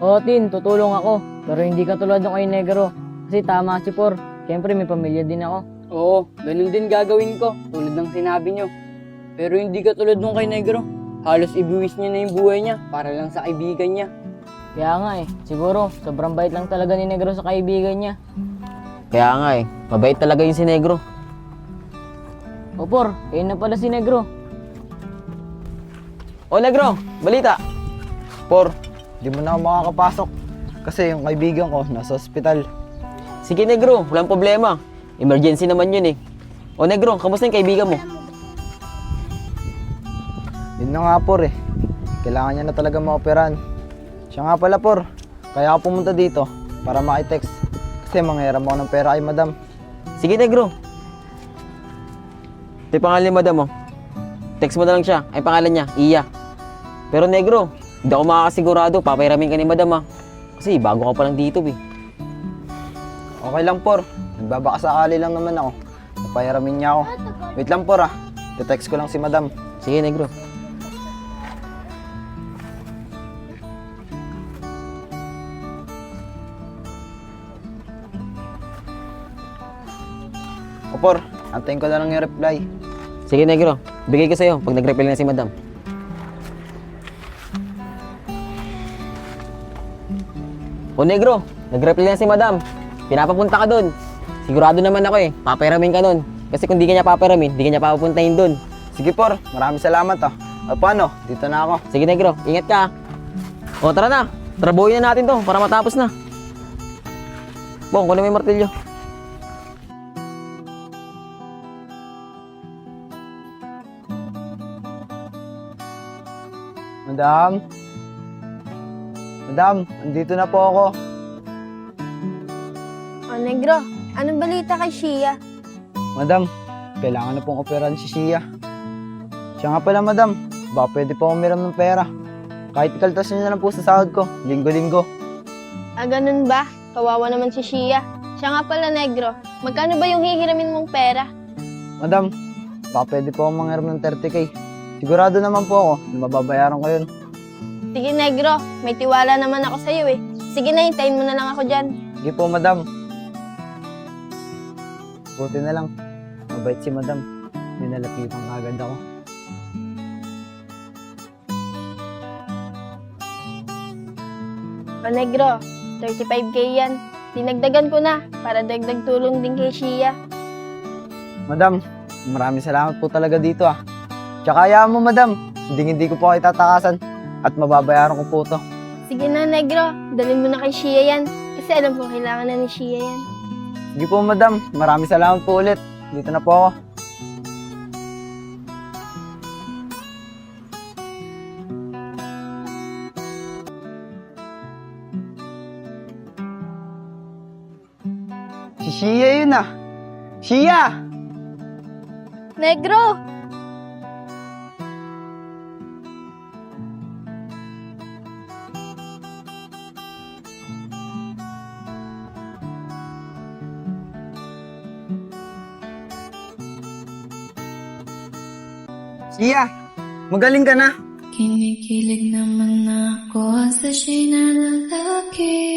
Oo, Tin, tutulong ako. Pero hindi ka tulad ng kay Negro. Kasi tama si Por. Siyempre, may pamilya din ako. Oo, ganun din gagawin ko. Tulad ng sinabi nyo. Pero hindi ka tulad nung kay Negro. Halos ibiwis niya na yung buhay niya para lang sa kaibigan niya. Kaya nga eh, siguro sobrang bait lang talaga ni Negro sa kaibigan niya. Kaya nga eh, mabait talaga yung si Negro. O Por, kayo na pala si Negro. O Negro, balita. Por, di mo na ako makakapasok. Kasi yung kaibigan ko nasa ospital. Sige Negro, walang problema. Emergency naman yun eh. O Negro, kamusta yung kaibigan mo? Yun na nga Por eh. Kailangan niya na talaga maoperahan. Siya nga pala Por, kaya ako pumunta dito para makitext. Kasi manghiram ako ng pera kay Madam. Sige Negro. Ito yung pangalan ni Madam oh. Text mo na lang siya. Ay pangalan niya, Iya. Pero Negro, hindi ako makakasigurado. Papairamin ka ni Madam ah. Kasi bago ka pa lang dito eh. Okay lang Por, nagbabakasakali lang naman ako. Napahiramin niya ako. Wait lang Por ah, text ko lang si Madam. Sige Negro. O Por, antayin ko na lang yung reply. Sige Negro, bigay ko sa'yo pag nag-reply na si Madam. O Negro, nag-reply na si Madam. Pinapapunta ka dun. Sigurado naman ako eh, papairamin ka dun. Kasi kung di ka niya papairamin, di ka niya papapuntahin dun. Sige Por, maraming salamat ah. O paano, dito na ako. Sige Negro, ingat ka. O tara na, trabuhin na natin to para matapos na. Bong, kunin mo yung martilyo. Madam? Madam, andito na po ako. O Negro, anong balita kay Shia? Madam, kailangan na pong operahan si Shia. Siya nga pala Madam, baka pwede po akong umiram ng pera. Kahit ikaltas niya na lang po sa sahod ko, linggo-linggo. Ah, ganun ba? Kawawa naman si Shia. Siya nga pala Negro, magkano ba yung hihiramin mong pera? Madam, baka pwede po akong mangiram ng 30K. Sigurado naman po ako na mababayaran ko yun. Sige Negro, may tiwala naman ako sa'yo eh. Sige na, hintayin mo na lang ako dyan. Sige po Madam. Buti na lang, mabait si Madam. May nalapitan agad ako. O Negro, 35K yan. Dinagdagan ko na para dagdag tulong din kay Shia. Madam, maraming salamat po talaga dito ah. Tsaka hayaan mo Madam, hindi ko po kayo tatakasan at mababayaran ko po to. Sige na Negro, dalhin mo na kay Shia yan. Kasi alam ko kailangan na ni Shia yan. Sige po Madam, maraming salamat po ulit. Dito na po ako. Si Shia yun ah. Shia! Negro! Shia! Magaling ka na. Kinikilig naman ako sa siya'y nalalaki.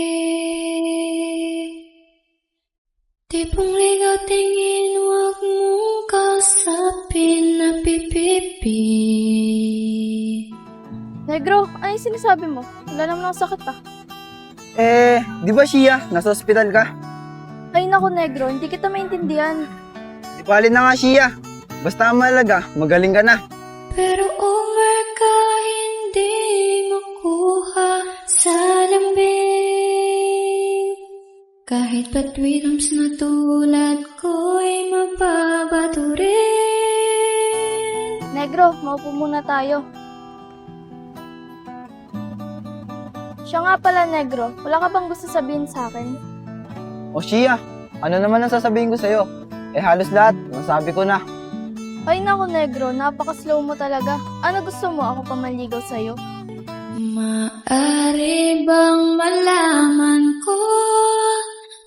Tipong ligaw tingin, huwag mong kausapin na pipipi. Negro, ano yung sinasabi mo? Wala naman ako sakit ah. Di ba Shia, nasa ospital ka? Ay naku, Negro, hindi kita maintindihan. Di bali na nga Shia. Basta ang mahalaga, magaling ka na. Pero over ka, hindi makuha sa lambing. Kahit patwidams na tulad ko'y mababato rin. Negro, maupo muna tayo. Siya nga pala, Negro. Wala ka bang gusto sabihin sa akin? O Shia, ano naman ang sasabihin ko sa'yo? Halos lahat, nasabi ko na. Ay naku, Negro. Napaka-slow mo talaga. Ano gusto mo? Ako pa maligaw sa'yo? Maaari bang malaman ko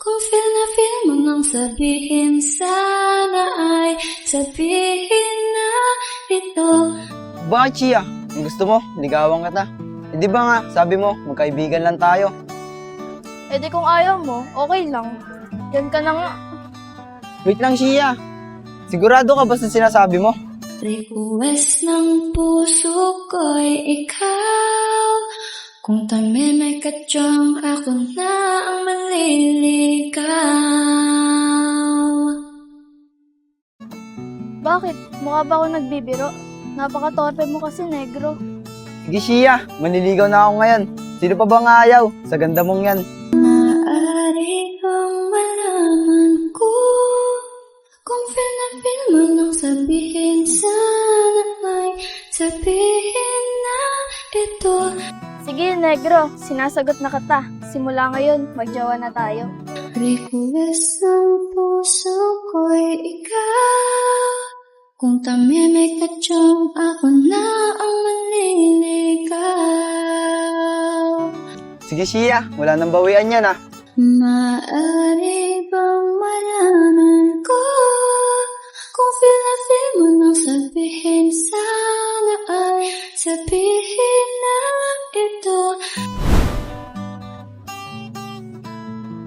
kung feel na feel mo nang sabihin, sana ay sabihin na ito. Bakit Shia? Ang gusto mo, ligawan kita. Di ba nga, sabi mo, magkaibigan lang tayo. Eh di kung ayaw mo, okay lang. Yan ka na nga. Wait lang Shia. Sigurado ka ba sa sinasabi mo? Request ng puso ko'y ikaw. Kung tamimay ka diyang ako na ang manliligaw. Bakit? Mukha ba ako nagbibiro? Napaka-torpe mo kasi, Negro. Sige Shia, manliligaw na ako ngayon. Sino pa bang ayaw? Sa ganda mong yan. Maaari bang malaman ko kung feel na feel mo nang sabihin, sana ay sabihin na ito. Sige, Negro. Sinasagot na kita. Simula ngayon, magjawa na tayo. Request ng puso ko'y ikaw. Kung tamimay ka diyang ako na ang manliligaw. Sige Shia, wala nang bawian yan ah. Maaari bang malaman ko kung feel na feel mo nang sabihin, sana ay sabihin na ito.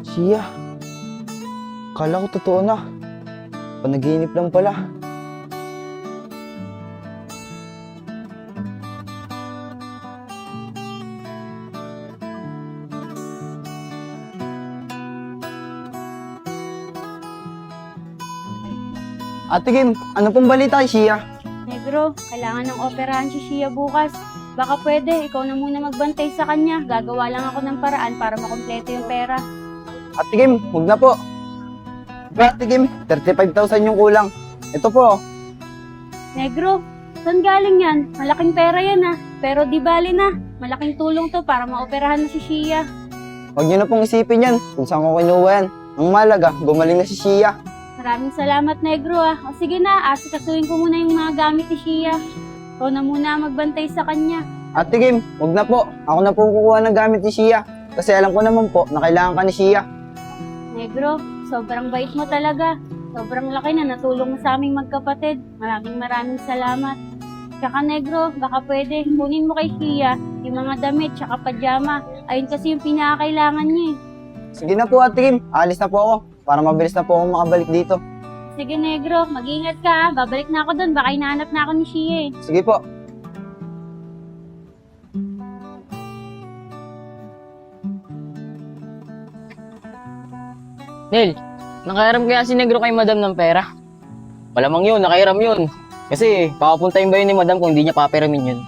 Shia, kala ko totoo na. Panaginip lang pala. Ate Kim, ano pong balita kay Shia? Negro, kailangan ng operahan si Shia bukas. Baka pwede, ikaw na muna magbantay sa kanya. Gagawa lang ako ng paraan para makompleto yung pera. Ate Kim, huwag na po. Ate Kim, 35,000 yung kulang. Ito po. Negro, saan galing yan? Malaking pera yan ah. Pero di bali na. Malaking tulong to para maoperahan na si Shia. Huwag niyo na pong isipin yan kung saan ko kinuha yan. Ang malaga, gumaling na si Shia. Maraming salamat, Negro ah. O sige na, asikasuhin ko muna yung mga gamit ni Shia. Ikaw na muna magbantay sa kanya. Ate Kim, huwag na po. Ako na po kukuha ng gamit ni Shia. Kasi alam ko naman po na kailangan ka ni Shia. Negro, sobrang bait mo talaga. Sobrang laki na natulong mo sa aming magkapatid. Maraming salamat. Tsaka Negro, baka pwede, kunin mo kay Shia yung mga damit tsaka pajama. Ayun kasi yung pinakakailangan niya eh. Sige na po Ate Kim, alis na po ako para mabilis na po ako makabalik dito. Sige Negro, mag-ingat ka ha. Babalik na ako doon, baka hinahanap na ako ni Shia eh. Sige po. Nel, nakairam kaya si Negro kay Madam ng pera? Malamang yun, nakairam yun. Kasi, papapuntahin ba yun ni Madam kung hindi niya papiramin yun?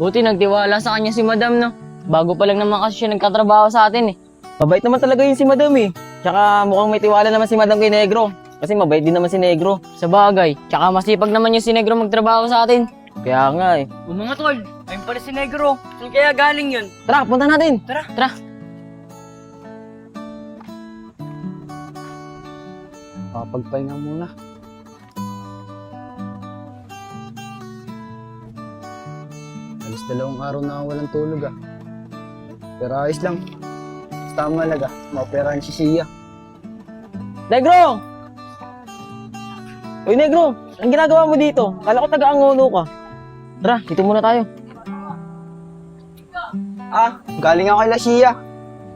Buti nagtiwala sa kanya si Madam, no? Bago pa lang naman kasi siya nagkatrabaho sa atin, eh. Mabait naman talaga yun si Madam eh. Tsaka mukhang may tiwala naman si Madam kay Negro. Kasi mabait din naman si Negro. Sa bagay, tsaka masipag naman yung si Negro magtrabaho sa atin. Kaya nga eh. O mga tol, ayun pala si Negro. Saan kaya galing yun? Tara, punta natin. Tara. makapagpahinga muna. Alis 2 araw na ako walang tulog ah. Pero ayos lang. Basta ang malaga, maoperahan si Sia. Negro! Uy, Negro! Ang ginagawa mo dito? Kala ko taga-angono ka. Tara, dito muna tayo. Ah, galing ako kay La Sia.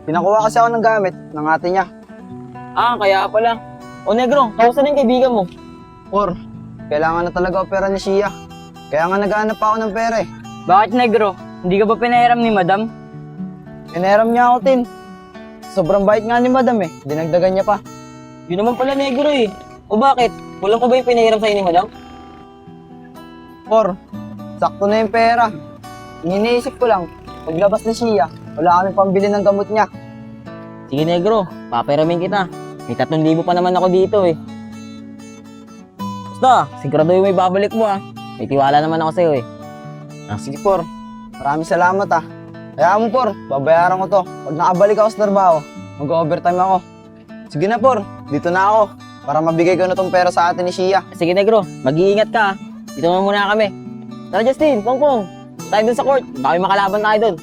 Pinakuha kasi ako ng gamit ng ate niya. Ah, kaya pala. O Negro, kamusta na yung kaibigan mo? Por, kailangan na talaga opera ni Sia. Kaya nga naghahanap ako ng pera eh. Bakit, Negro? Hindi ka ba pinahiram ni Madam? Pinahiram niya ako, Tin. Sobrang bait nga ni Madam eh. Dinagdagan niya pa. Yun naman pala, Negro eh. O bakit? Kulang pa ba yung pinahiram sa'yo ni Madam? Por, sakto na yung pera. Iniisip ko lang, paglabas ni Sia, wala kami pambili ng gamot niya. Sige, Negro. Paperamin kita. May 3,000 pa naman ako dito eh. Basta, siguraduhin mo ibabalik mo ah. May tiwala naman ako sa'yo eh. Ah, sige, Por. Maraming salamat ah. Kaya mo, Por, babayaran ko to. Pag nakabalik ako sa trabaho, mag-overtime ako. Sige na, Por. Dito na ako. Para mabigay ko na tong pera sa atin ni Sia. Sige, Negro. Mag-iingat ka ah. Dito na muna kami. Tara, Justin. Pongpong. Tayo dun sa court. Baka may makalaban tayo dun.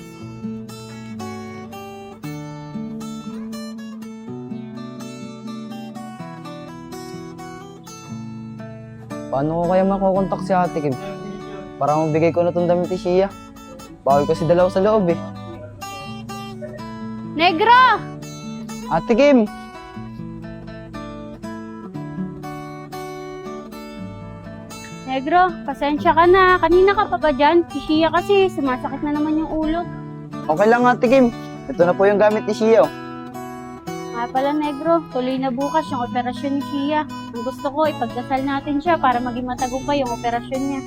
Paano ko kaya makukontak si Ate Kim? Para mabigay ko na tong damit ni Sia. Bawal kasi dalaw sa loob eh. Negro! Ate Kim! Negro, pasensya ka na. Kanina ka pa ba dyan? Si Shia kasi, sumasakit na naman yung ulo. Okay lang, Ate Kim. Ito na po yung gamit ni Sia. Oh. Nga pala, Negro, tuloy na bukas yung operasyon ni Shia. Ang gusto ko, ipagdasal natin siya para maging matagumpay yung operasyon niya.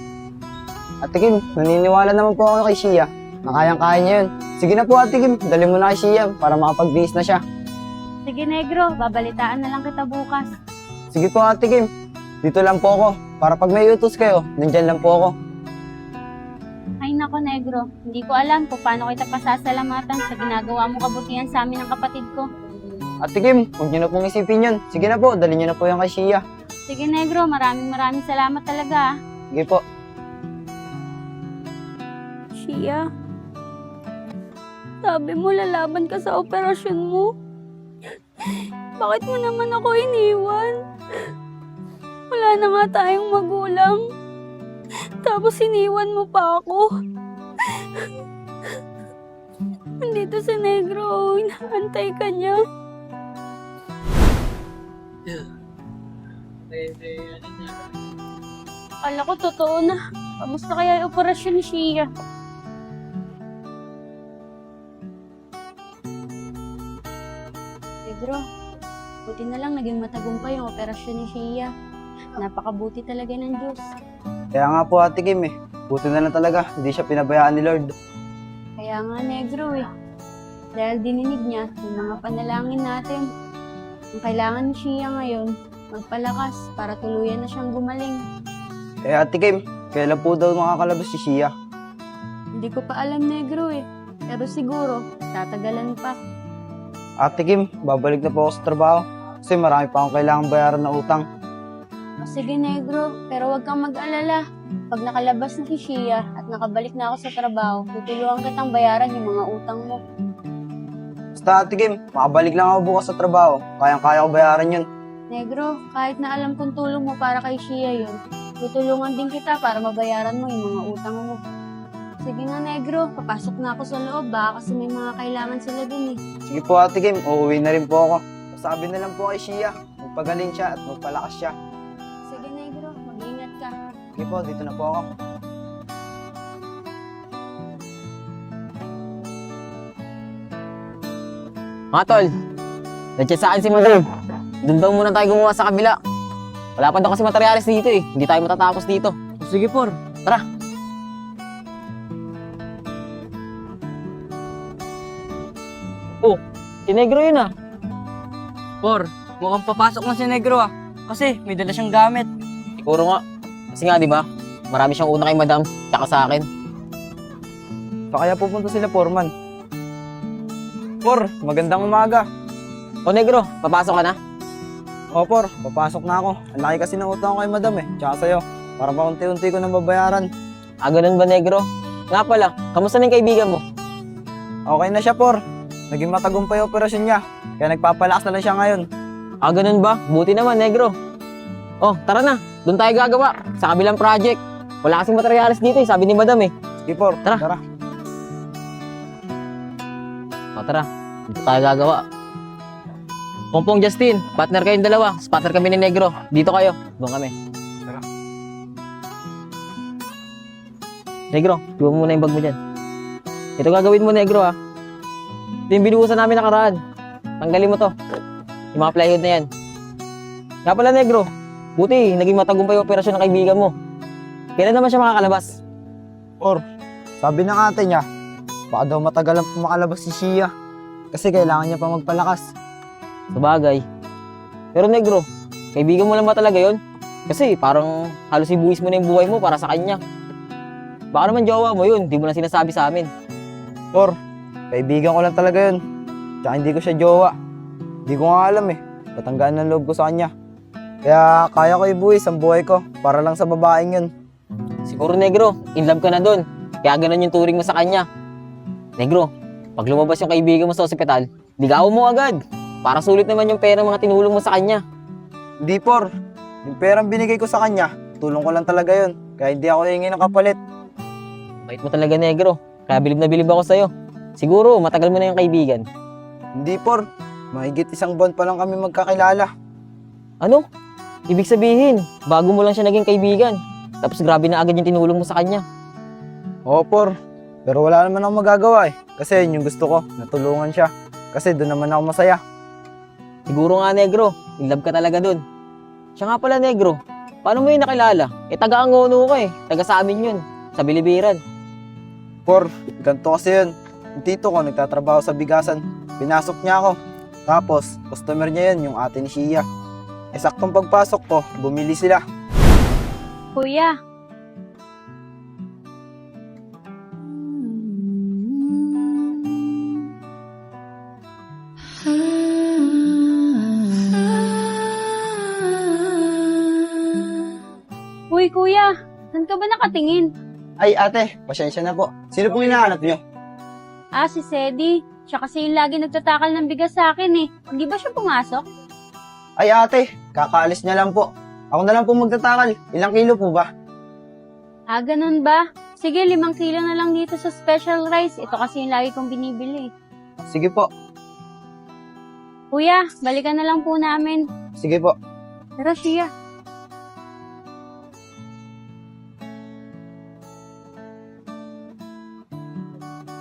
Ate Kim, naniniwala naman po ako kay Sia. Nakayang-kaya niya yun. Sige na po, Ate Kim. Dali mo na kay Sia para makapag-bihis na siya. Sige, Negro, babalitaan na lang kita bukas. Sige po, Ate Kim. Dito lang po ako. Para pag may utos kayo, nandyan lang po ako. Ay nako, Negro, hindi ko alam kung paano kita pasasalamatan sa ginagawa mo kabutihan sa amin ng kapatid ko. Ate Kim, huwag niyo na pong isipin yun. Sige na po, dali niyo na po yung kay Sia. Sige, Negro, maraming salamat talaga. Sige po. Shia, sabi mo lalaban ka sa operasyon mo. Bakit mo naman ako iniwan? Wala na nga tayong magulang. Tapos iniwan mo pa ako. Nandito si Negro, inaantay ka niya. Akala ko totoo na. Kamusta kaya yung operasyon ni Shia? Negro, buti na lang naging matagumpay yung operasyon ni Shia. Napakabuti talaga ng Diyos. Kaya nga po, Ate Kim eh. Buti na lang talaga, hindi siya pinabayaan ni Lord. Kaya nga, Negro eh. Dahil dininig niya yung mga panalangin natin. Ang kailangan ni Shia ngayon, magpalakas para tuluyan na siyang gumaling. Eh, Ate Kim, kailan po daw makakalabas si Sia? Hindi ko pa alam, Negro eh. Pero siguro, tatagalan pa. Ate Kim, babalik na po ako sa trabaho. Kasi marami pa akong kailangang bayaran na utang. O sige, Negro, pero huwag kang mag-alala. Pag nakalabas na si Shia at nakabalik na ako sa trabaho, tutulungan kitang bayaran yung mga utang mo. Basta, Ate Kim, makabalik lang ako bukas sa trabaho. Kayang-kaya ko bayaran yun. Negro, kahit na alam kong tulong mo para kay Shia yun, tutulungan din kita para mabayaran mo yung mga utang mo. Sige na, Negro, papasok na ako sa loob. Baka kasi may mga kailangan sila dun eh. Sige po, Ate Kim, uuwi na rin po ako. Sabi na lang po kay Sia, magpagaling siya at magpalakas siya. Sige, Negro, mag-ingat ka. Sige po, dito na po ako. Mga tol, nag-chat sa akin si Madam. Doon daw muna tayo gumawa sa kabila. Wala pa daw kasi materialis dito eh. Hindi tayo matatapos dito. Sige, Por. Tara. Oh, si Negro yun ah. Por, mukhang papasok na si Negro ah. Kasi may dala siyang gamit. Siguro nga. Kasi nga, di ba? Marami siyang una kay Madam, tsaka sa akin. Pa kaya pupunta sila, Foreman. Por, magandang umaga. O Negro, papasok ka na? Por, papasok na ako. Ang laki kasi ng utang ko kay madam tsaka sa'yo. Para pa unti-unti ko nang babayaran. Ganun ba, negro? Nga pala, kamusta na yung kaibigan mo? Okay na siya, Por. Naging matagumpay yung operasyon niya. Kaya nagpapalakas na lang siya ngayon. Ganun ba? Buti naman, negro. Oh, tara na. Doon tayo gagawa. Sa kabilang project. Wala kasing materyales dito sabi ni madam Sige, Por. Tara. Tara. Tara. Dito tayo gagawa. Pompong Justin, partner kayong dalawa. Partner kami ni Negro. Dito kayo. Doon kami. Tara. Negro, iwan mo muna yung bag mo dyan. Ito gagawin mo, Negro, ha. Ito yung binuhusan namin nakaraan. Tanggalin mo to. Yung mga plywood na yan. Nga pala, Negro. Buti, naging matagumpay yung operasyon ng kaibigan mo. Kailan naman siya makakalabas? Por, sabi ng ate niya, baka daw matagal ang makalabas si Shia. Kasi kailangan niya pa magpalakas. Sabagay. Pero Negro, kaibigan mo lang ba talaga yon? Kasi parang halos ibuwis mo na yung buhay mo para sa kanya. Baka naman jowa mo yun, di mo na sinasabi sa amin. Por, kaibigan ko lang talaga yun. Tsaka hindi ko siya jowa. Hindi ko nga alam Patanggaan ng loob ko sa kanya. Kaya kaya ko ibuwis ang buhay ko para lang sa babaeng yun. Siguro Negro, in love ka na doon. Kaya ganun yung turing mo sa kanya. Negro, pag lumabas yung kaibigan mo sa ospital, ligawan mo agad. Para sulit naman yung pera mga tinulong mo sa kanya. Hindi, Por. Yung perang binigay ko sa kanya, tulong ko lang talaga yun. Kaya hindi ako hihingi ng kapalit. Bait mo talaga, Negro. Kaya bilib na bilib ako sa'yo. Siguro, matagal mo na yung kaibigan. Hindi, Por. Mahigit 1 buwan pa lang kami magkakilala. Ano? Ibig sabihin, bago mo lang siya naging kaibigan. Tapos grabe na agad yung tinulong mo sa kanya. Oo, Por. Pero wala naman ako magagawa Kasi yun yung gusto ko, natulungan siya. Kasi doon naman ako masaya. Siguro nga, Negro. In love ka talaga dun. Siya nga pala, Negro. Paano mo yun nakilala? Taga-Angono ka Taga sa amin yun. Sa Bilibiran. Por, ganito kasi yun. Yung tito ko nagtatrabaho sa bigasan. Pinasok niya ako. Tapos, customer niya yun, yung ate ni Shia. Saktong pagpasok ko, bumili sila. Kuya, Uy, kuya, saan ka ba nakatingin? Ay, ate, pasensya na po. Sino pong hinahanap niyo? Si Sedi. Siya kasi yung lagi nagtatakal ng bigas sa akin Hindi ba siya pumasok? Ay, ate, kakaalis niya lang po. Ako na lang po magtatakal. Ilang kilo po ba? Ganun ba? Sige, 5 kilo na lang dito sa special rice. Ito kasi yung lagi kong binibili. Sige po. Kuya, balikan na lang po namin. Sige po. Tara, Shia.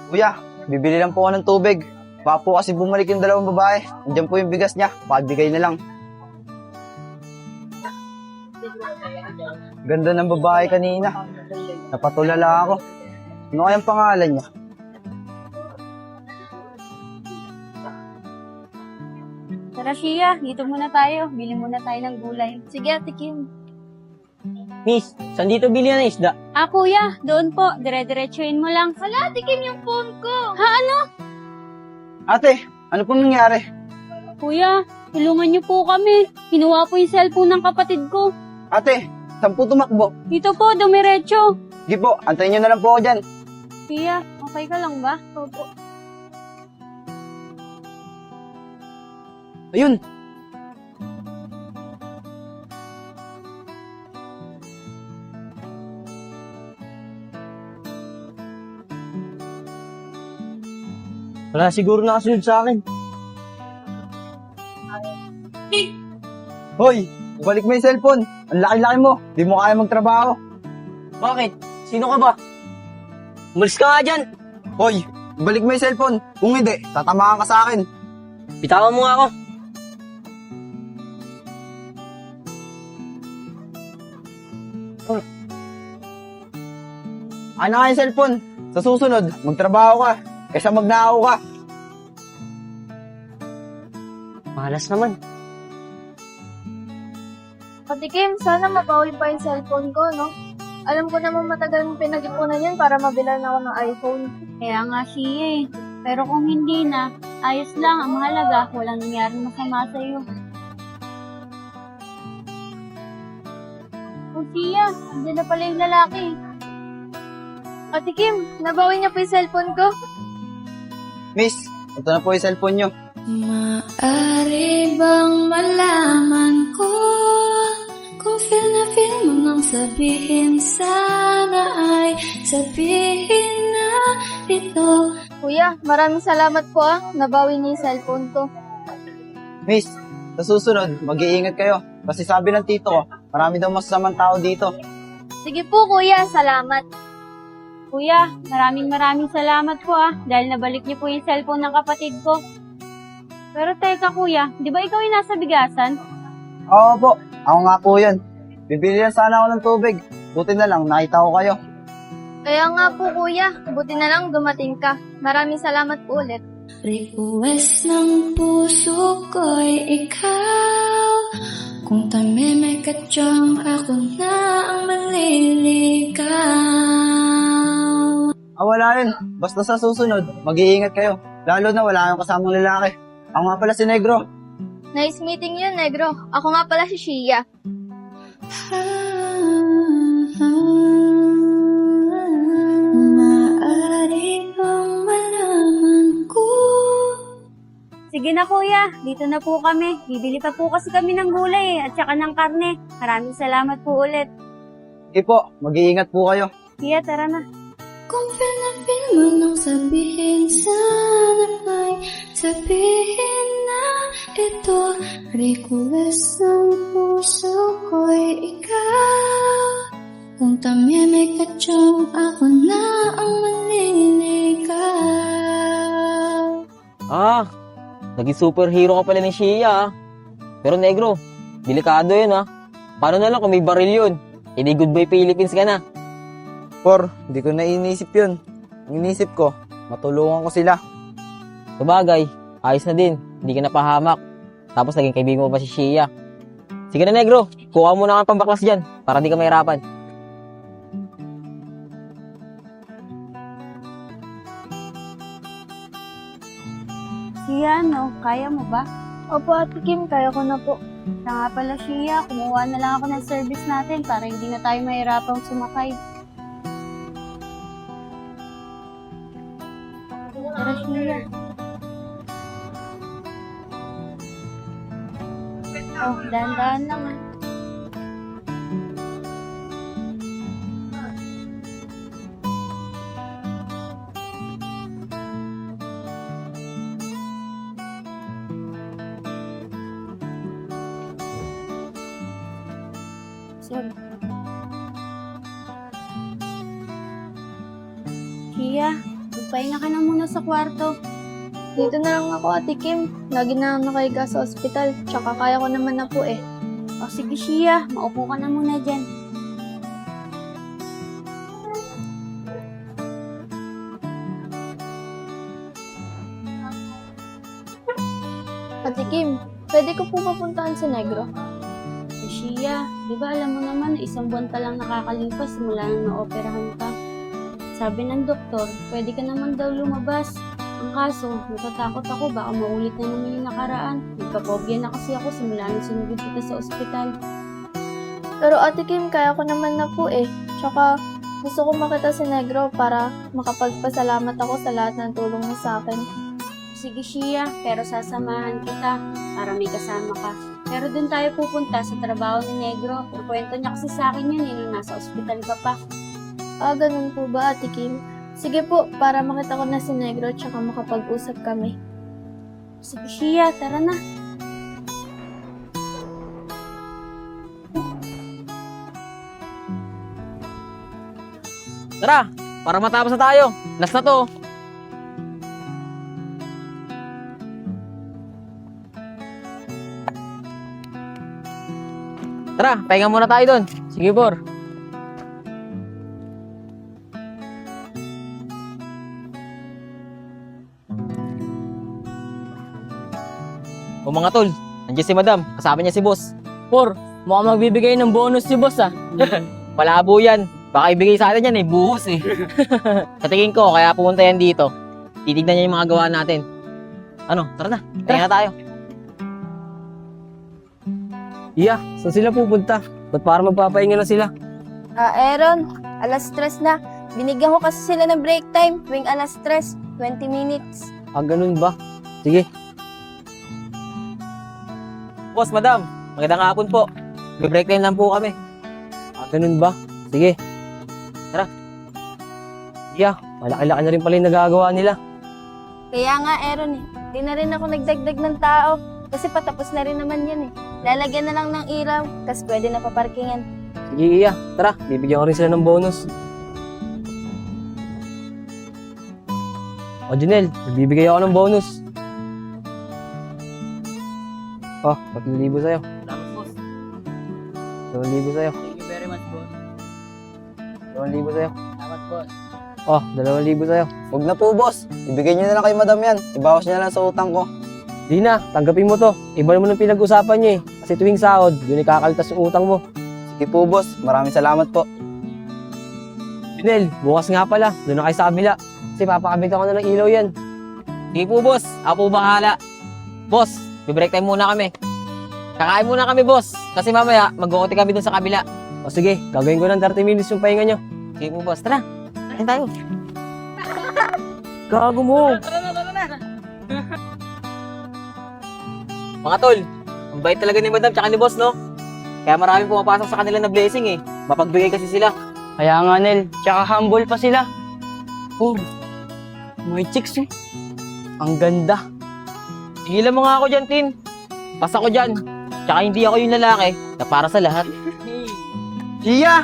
Kuya, bibili lang po ako ng tubig. Baka po kasi bumalik yung 2 babae. Andiyan po yung bigas niya. Pakibigay na lang. Ganda ng babae kanina. Napatulala ako. Ano kayang pangalan niya? Tara, Shia. Dito muna tayo. Bili muna tayo ng gulay. Sige, Ate Kim. Miss, saan dito bili ng isda? Kuya. Doon po. Dire-diretsuin mo lang. Wala, Ate Kim, yung phone ko. Ano? Ate, ano pong nangyari? Kuya, tulungan niyo po kami. Kinuha po yung cellphone ng kapatid ko. Ate, saan po tumakbo? Dito po, dumiretso. Sige po, antayin niyo na lang po ako dyan. Kuya, okay ka lang ba? Opo. Ayun. Wala siguro nakasunod sa akin. Hoy, balik mo yung cellphone. Ang laki-laki mo. Di mo kaya magtrabaho. Bakit? Sino ka ba? Umalis ka nga dyan. Hoy, balik mo yung cellphone. Kung hindi, tatamaan ka sa akin. Bitawan mo nga ako. Ano nga yung cellphone? Sa susunod, magtrabaho ka. Kaysa magnakaw ka. Malas naman. Ate Kim, sana mabawi pa yung cellphone ko, no? Alam ko naman matagal mong pinag-ipunan yan para mabilan ako ng iPhone. Kaya nga siya Pero kung hindi na, ayos lang. Ang mahalaga, walang nangyaring masama sa'yo. Tia, andyan na pala yung lalaki. Ate Kim, nabawi niyo po yung cellphone ko? Miss, ito na po yung cellphone nyo. Maaari bang malaman ko kung feel na feel mo nang sabihin sana ay sabihin na ito. Kuya, maraming salamat po nabawi niyo yung cellphone ko. Miss, sa susunod, mag-iingat kayo. Kasi sabi ng tito ko, marami daw masasamang tao dito. Sige po kuya, salamat. Kuya, maraming salamat po dahil nabalik niyo po yung cellphone ng kapatid ko. Pero teka kuya, di ba ikaw yung nasa bigasan? Oo po, ako nga po yun. Bibili lang sana ako ng tubig. Buti na lang, nakita ko kayo. Kaya nga po kuya, buti na lang dumating ka. Maraming salamat po ulit. Request ng puso ko'y ikaw. Kung tamimik at tiyang ako na ang manliligaw. Wala yun. Basta sa susunod, mag-iingat kayo. Lalo na wala kang kasamang lalaki. Ako nga pala si Negro. Nice meeting you, Negro. Ako nga pala si Shia. Maaari bang malaman ko? Sige na kuya, dito na po kami. Bibili pa po kasi kami ng gulay at saka ng karne. Maraming salamat po ulit. Sige po, mag-iingat po kayo. Tia, tara na. Kung feel na feel mo nang sabihin sana ay sabihin na ito. Request ng puso ko'y ikaw. Kung tamimik at tiyang ako na ang manliligaw. Naging superhero ka pala ni Shia. Pero Negro, delikado yun Paano na lang kung may baril yun? Hindi goodbye Philippines ka na. Por, hindi ko na inisip yun. Ang inisip ko, matulungan ko sila. Sabagay, ayos na din. Hindi ka napahamak. Tapos naging kaibigan mo pa si Shia. Sige na Negro, kuha mo na ang pambaklas dyan para di ka mahirapan. Tia, kaya mo ba? Opo, Ate Kim, kaya ko na po. Siya nga pala Shia, kumuha na lang ako ng service natin para hindi na tayo mahirapang sumakay. Tara Shia. Dahan-dahan lang Sorry. Shia, magpahinga ka na muna sa kwarto. Dito na lang ako, Ate Kim. Lagi na lang nakahiga sa ospital. Tsaka kaya ko naman na po O sige Shia, maupo ka na muna dyan. Ate Kim, pwede ko po mapuntahan si Negro? Shia, di ba alam mo naman na isang buwan ka lang nakakalipas simula nang naoperahan ka? Sabi ng doktor, pwede ka naman daw lumabas. Ang kaso, natatakot ako baka maulit na naman yung nakaraan. Nagkapobya na kasi ako simula nang sinugod kita sa ospital. Pero Ate Kim, kaya ko naman na po Tsaka, gusto ko makita si Negro para makapagpasalamat ako sa lahat ng tulong niya sa akin. Sige Shia, pero sasamahan kita para may kasama ka. Pero dun tayo pupunta sa trabaho ni Negro. Ang kwento niya kasi sa akin yun nung nasa ospital ka pa. Ganun po ba, Ate Kim? Sige po, para makita ko na si Negro tsaka makapag-usap kami. Sige Shia, tara na. Tara, para matapos na tayo. Last na to. Tara, pahinga muna tayo doon. Sige, Por. O mga tol, nandiyan si Madam. Kasama niya si Boss. Por, mukhang magbibigay ng bonus si boss Palabo yan. Baka ibigay sa atin yan buhos Sa tingin ko, kaya pumunta yan dito. Titignan niya yung mga gawa natin. Ano, tara na. Pahinga na tayo. Iya, saan sila pupunta? Ba't para magpapahinga na sila? Aaron, alas 3 na. Binigyan ko kasi sila ng break time tuwing alas 3, 20 minutes. Ganun ba? Sige. Boss, madam, magandang hapon po. Break time lang po kami. Ganun ba? Sige. Tara. Yeah, malaki-laki na rin pala yung nagagawa nila. Kaya nga, Aaron, di na rin ako nagdagdag ng tao. Kasi patapos na rin naman yan eh. Lalagyan na lang ng ilaw, kasi pwede na paparkingan. Sige, Iya. Tara, bibigyan ko rin sila ng bonus. O, Junel, nagbibigay ako ng bonus. 3,000 sa'yo. Salamat, boss. 2,000 sa'yo. Thank you very much, boss. 2,000 sa'yo. Salamat, boss. 2,000 sa'yo. Huwag na po, boss. Ibigay niyo na lang kay madam yan. Ibawas niya lang sa utang ko. Di na, tanggapin mo to. Iba naman ang pinag-usapan niyo eh. Kasi tuwing sahod, yun ikakaltas yung utang mo. Sige po, boss. Maraming salamat po. Junel, bukas nga pala. Doon na kayo sa kabila. Kasi papakabitan ko na ng ilaw yan. Sige po, boss. Ako po bahala. Boss, bibreak time muna kami. Kakain muna kami, boss. Kasi mamaya, mag-uukoti kami dun sa kabila. O sige, gagawin ko ng 30 minutes yung pahinga nyo. Sige po, boss. Tara, kain tayo. Gago mo! Mga tol, ang bait talaga ni madam tsaka ni boss, no? Kaya maraming pumapasok sa kanila na blessing eh. Mapagbigay kasi sila. Kaya nga, Nel. Tsaka humble pa sila. Oh, may chicks eh. Ang ganda. Tigilan mo nga ako dyan, Tin. Pas ako dyan. Tsaka hindi ako yung lalaki na para sa lahat. Siya!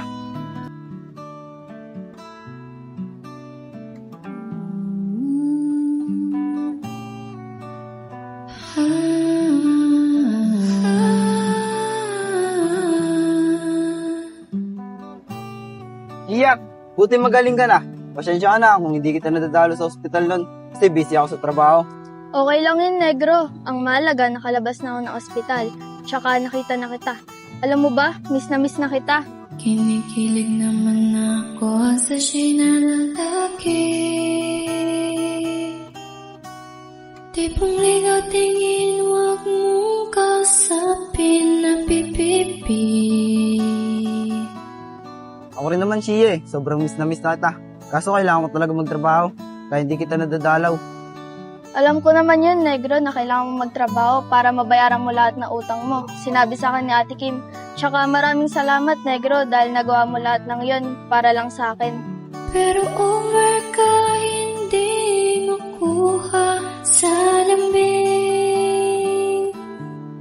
Siya! Buti magaling ka na. Pasensya ka na kung hindi kita nadadalo sa ospital nun. Kasi busy ako sa trabaho. Okay lang yun, negro. Ang mahalaga, nakalabas na ako ng ospital. Tsaka nakita na kita. Alam mo ba, miss na kita. Kinikilig naman ako sa siya'y lalaki. Tipong ligaw tingin, wag mong kausapin na pipipi. Ako rin naman siya eh. Sobrang miss na kita. Kaso kailangan ko talaga magtrabaho. Kaya hindi kita nadadalaw. Alam ko naman yun, negro, na kailangan mo magtrabaho para mabayaran mo lahat ng utang mo. Sinabi sa akin ni Ate Kim. Tsaka maraming salamat, negro, dahil nagawa mo lahat ng yun para lang sa akin. Pero over ka, hindi makuha sa lambing.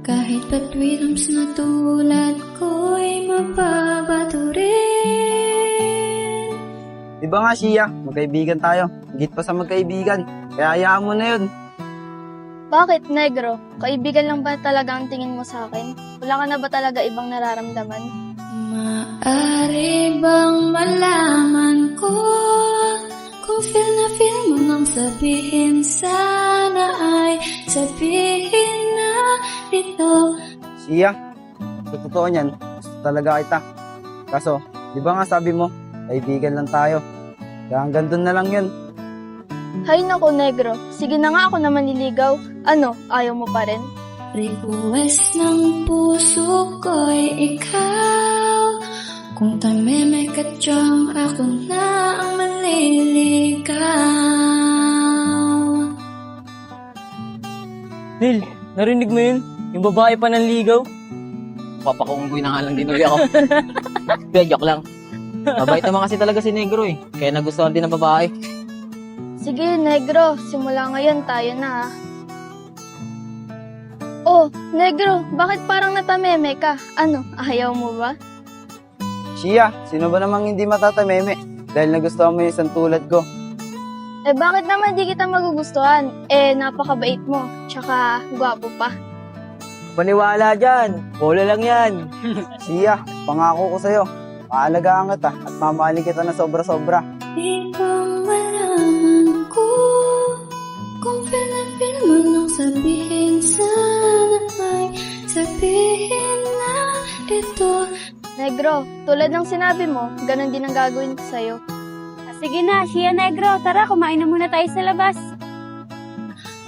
Kahit patwilams na tulad ko'y mababato rin. Diba nga siya, magkaibigan tayo. Higit pa sa magkaibigan. Kaya hayaan mo na yun. Bakit, negro? Kaibigan lang ba talaga ang tingin mo sa akin? Wala ka na ba talaga ibang nararamdaman? Maaari bang malaman ko kung feel na feel mo nang sabihin, sana ay sabihin na ito. Siya, sa totoo niyan, gusto talaga kita. Kaso, di ba nga sabi mo, kaibigan lang tayo. Kaya hanggang doon na lang yun. Hay nako, negro. Sige na nga ako na manliligaw. Ano, ayaw mo pa rin? Request ng puso ko'y ikaw. Kung tameme ka dyan, ako na ang maliligaw. Nil, narinig mo yun? Yung babae pa ng ligaw? Papakunggoy na nga lang din ulit ako. Kaya joke lang. Mabait naman kasi talaga si Negro eh. Kaya nagustuhan din ng babae. Sige, negro. Simula ngayon tayo na. Oh, negro. Bakit parang natameme ka? Ano, ayaw mo ba? Siya, sino ba namang hindi matatameme? Dahil nagustuhan mo yung isang tulad ko. Eh, bakit naman di kita magugustuhan? Eh, napakabait mo. Tsaka, gwapo pa. Paniwala dyan. Bola lang yan. Siya, pangako ko sa'yo. Maalagaan kita at mamahalin kita na sobra-sobra. Di ba malaman ko kung feel na feel mo nang sabihin, sana ay sabihin na ito. Negro, tulad ng sinabi mo, ganun din ang gagawin ko sa'yo. Sige na, Shia Negro. Tara, kumain na muna tayo sa labas.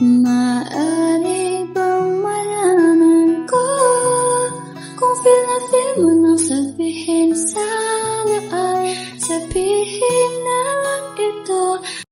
Maaari